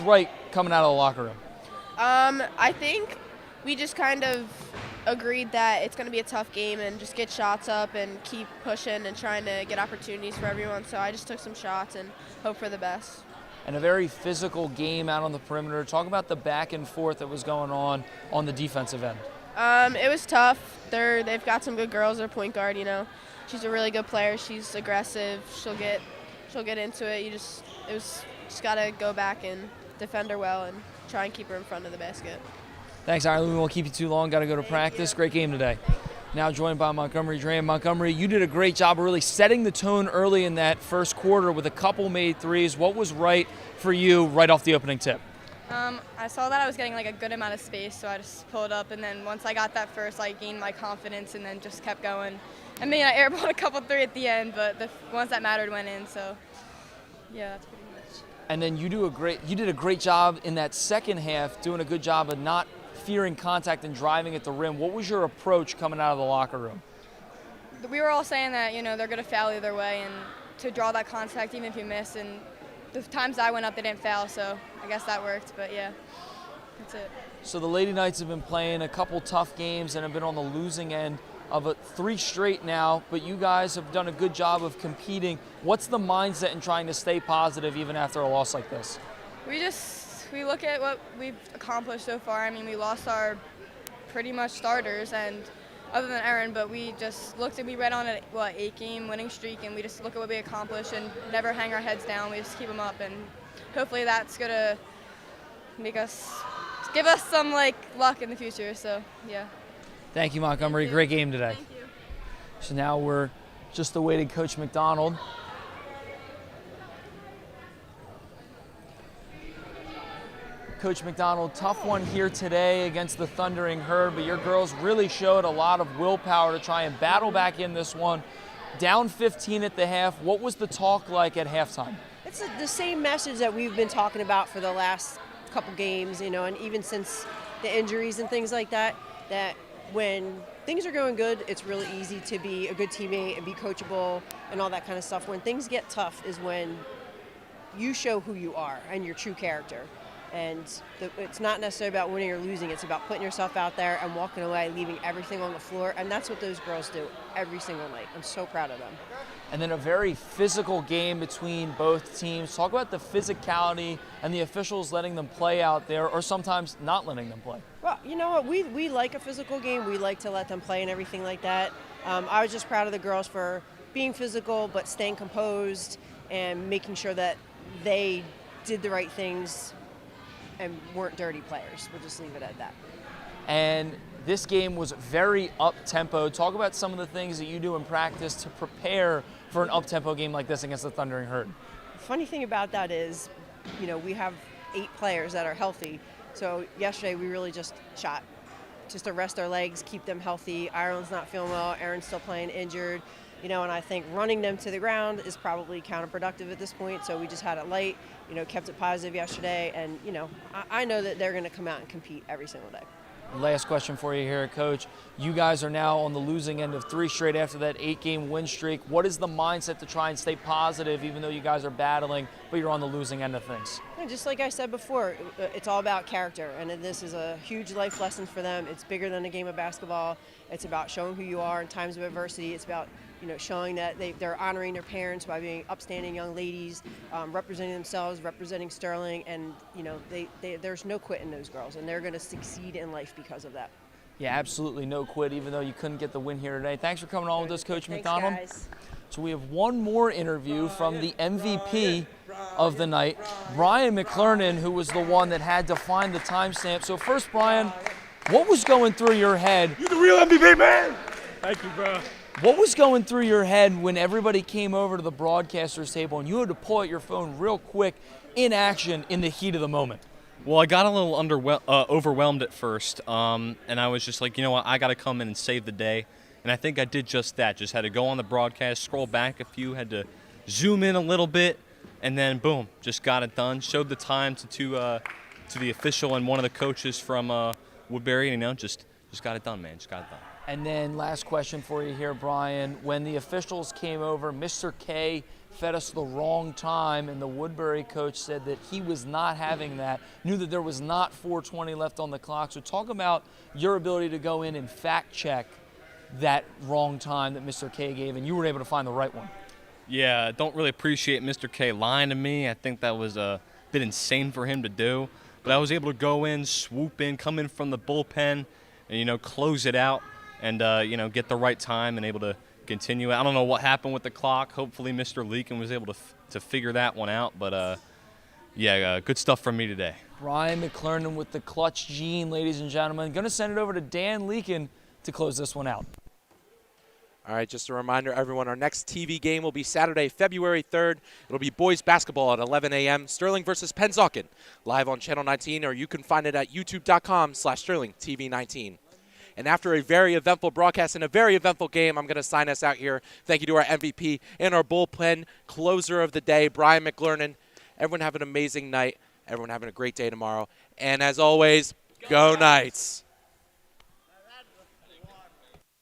right coming out of the locker room? I think we just kind of agreed that it's going to be a tough game and just get shots up and keep pushing and trying to get opportunities for everyone. So I just took some shots and hope for the best. And a very physical game out on the perimeter. Talk about the back and forth that was going on the defensive end. It was tough. They've got some good girls. Their point guard, you know, she's a really good player. She's aggressive. She'll get into it. You just got to go back and defend her well and try and keep her in front of the basket. Thanks, Ireland. We won't keep you too long. Got to go to practice. Great game today. Now joined by Montgomery Dram. Montgomery, you did a great job of really setting the tone early in that 1st quarter with a couple made threes. What was right for you right off the opening tip? I saw that I was getting like a good amount of space, so I just pulled up, and then once I got that first, I gained my confidence and then just kept going. I mean, I airballed a couple 3 at the end, but the ones that mattered went in, so yeah, that's pretty much. And then you did a great job in that 2nd half, doing a good job of not fearing contact and driving at the rim. What was your approach coming out of the locker room? We were all saying that, you know, they're going to foul either way, and to draw that contact even if you miss, and the times I went up, they didn't foul, so I guess that worked, but yeah, that's it. So the Lady Knights have been playing a couple tough games and have been on the losing end of 3 straight now, but you guys have done a good job of competing. What's the mindset in trying to stay positive even after a loss like this? We look at what we've accomplished so far. I mean, we lost our pretty much starters, and other than Erin, but we just we read on a 8-game winning streak, and we just look at what we accomplished and never hang our heads down. We just keep them up, and hopefully that's gonna give us some luck in the future. So yeah. Thank you, Montgomery. Great game today. Thank you. So now we're just awaiting Coach McDonald. Coach McDonald, tough one here today against the Thundering Herd, but your girls really showed a lot of willpower to try and battle back in this one. Down 15 at the half. What was the talk like at halftime? It's the same message that we've been talking about for the last couple games, you know, and even since the injuries and things like that, that when things are going good, it's really easy to be a good teammate and be coachable and all that kind of stuff. When things get tough is when you show who you are and your true character. And it's not necessarily about winning or losing. It's about putting yourself out there and walking away, leaving everything on the floor. And that's what those girls do every single night. I'm so proud of them. And then a very physical game between both teams. Talk about the physicality and the officials letting them play out there, or sometimes not letting them play. Well, you know what? We like a physical game. We like to let them play and everything like that. I was just proud of the girls for being physical but staying composed and making sure that they did the right things and weren't dirty players. We'll just leave it at that. And this game was very up-tempo. Talk about some of the things that you do in practice to prepare for an up-tempo game like this against the Thundering Herd. The funny thing about that is, you know, we have 8 players that are healthy. So yesterday we really just shot just to rest our legs, keep them healthy. Ireland's not feeling well. Erin's still playing injured. You know, and I think running them to the ground is probably counterproductive at this point. So we just had it light, you know, kept it positive yesterday. And, you know, I know that they're going to come out and compete every single day. Last question for you here, Coach. You guys are now on the losing end of 3 straight after that 8-game win streak. What is the mindset to try and stay positive, even though you guys are battling, but you're on the losing end of things? And just like I said before, it's all about character, and this is a huge life lesson for them. It's bigger than a game of basketball. It's about showing who you are in times of adversity. It's about, you know, showing that they're honoring their parents by being upstanding young ladies, representing themselves, representing Sterling, and, you know, there's no quit in those girls, and they're going to succeed in life because of that. Yeah, absolutely no quit, even though you couldn't get the win here today. Thanks for coming on with us, Coach McDonald. Guys. So we have one more interview from the MVP of the night, Brian McClernand, who was the one that had to find the timestamp. So first, Brian, what was going through your head? You're the real MVP, man! Thank you, bro. What was going through your head when everybody came over to the broadcaster's table and you had to pull out your phone real quick in action in the heat of the moment? Well, I got a little overwhelmed at first, and I was just like, you know what, I got to come in and save the day. And I think I did just that. Just had to go on the broadcast, scroll back a few, had to zoom in a little bit, and then boom, just got it done. Showed the time to the official and one of the coaches from Woodbury. You know, just got it done, man. Just got it done. And then last question for you here, Brian. When the officials came over, Mr. K fed us the wrong time, and the Woodbury coach said that he was not having that, knew that there was not 4:20 left on the clock. So talk about your ability to go in and fact check that wrong time that Mr. K gave, and you were able to find the right one. Yeah, I don't really appreciate Mr. K lying to me. I think that was a bit insane for him to do. But I was able to go in, swoop in, come in from the bullpen, and, you know, close it out and, you know, get the right time and able to continue. I don't know what happened with the clock. Hopefully Mr. Leakin was able to figure that one out. But, yeah, good stuff from me today. Brian McClernand with the clutch gene, ladies and gentlemen. Going to send it over to Dan Leakin to close this one out. All right, just a reminder, everyone, our next TV game will be Saturday, February 3rd. It'll be boys basketball at 11 a.m., Sterling versus Pennsauken, live on Channel 19, or you can find it at youtube.com/SterlingTV19. And after a very eventful broadcast and a very eventful game, I'm going to sign us out here. Thank you to our MVP and our bullpen closer of the day, Brian McClernand. Everyone have an amazing night. Everyone having a great day tomorrow. And as always, go Knights.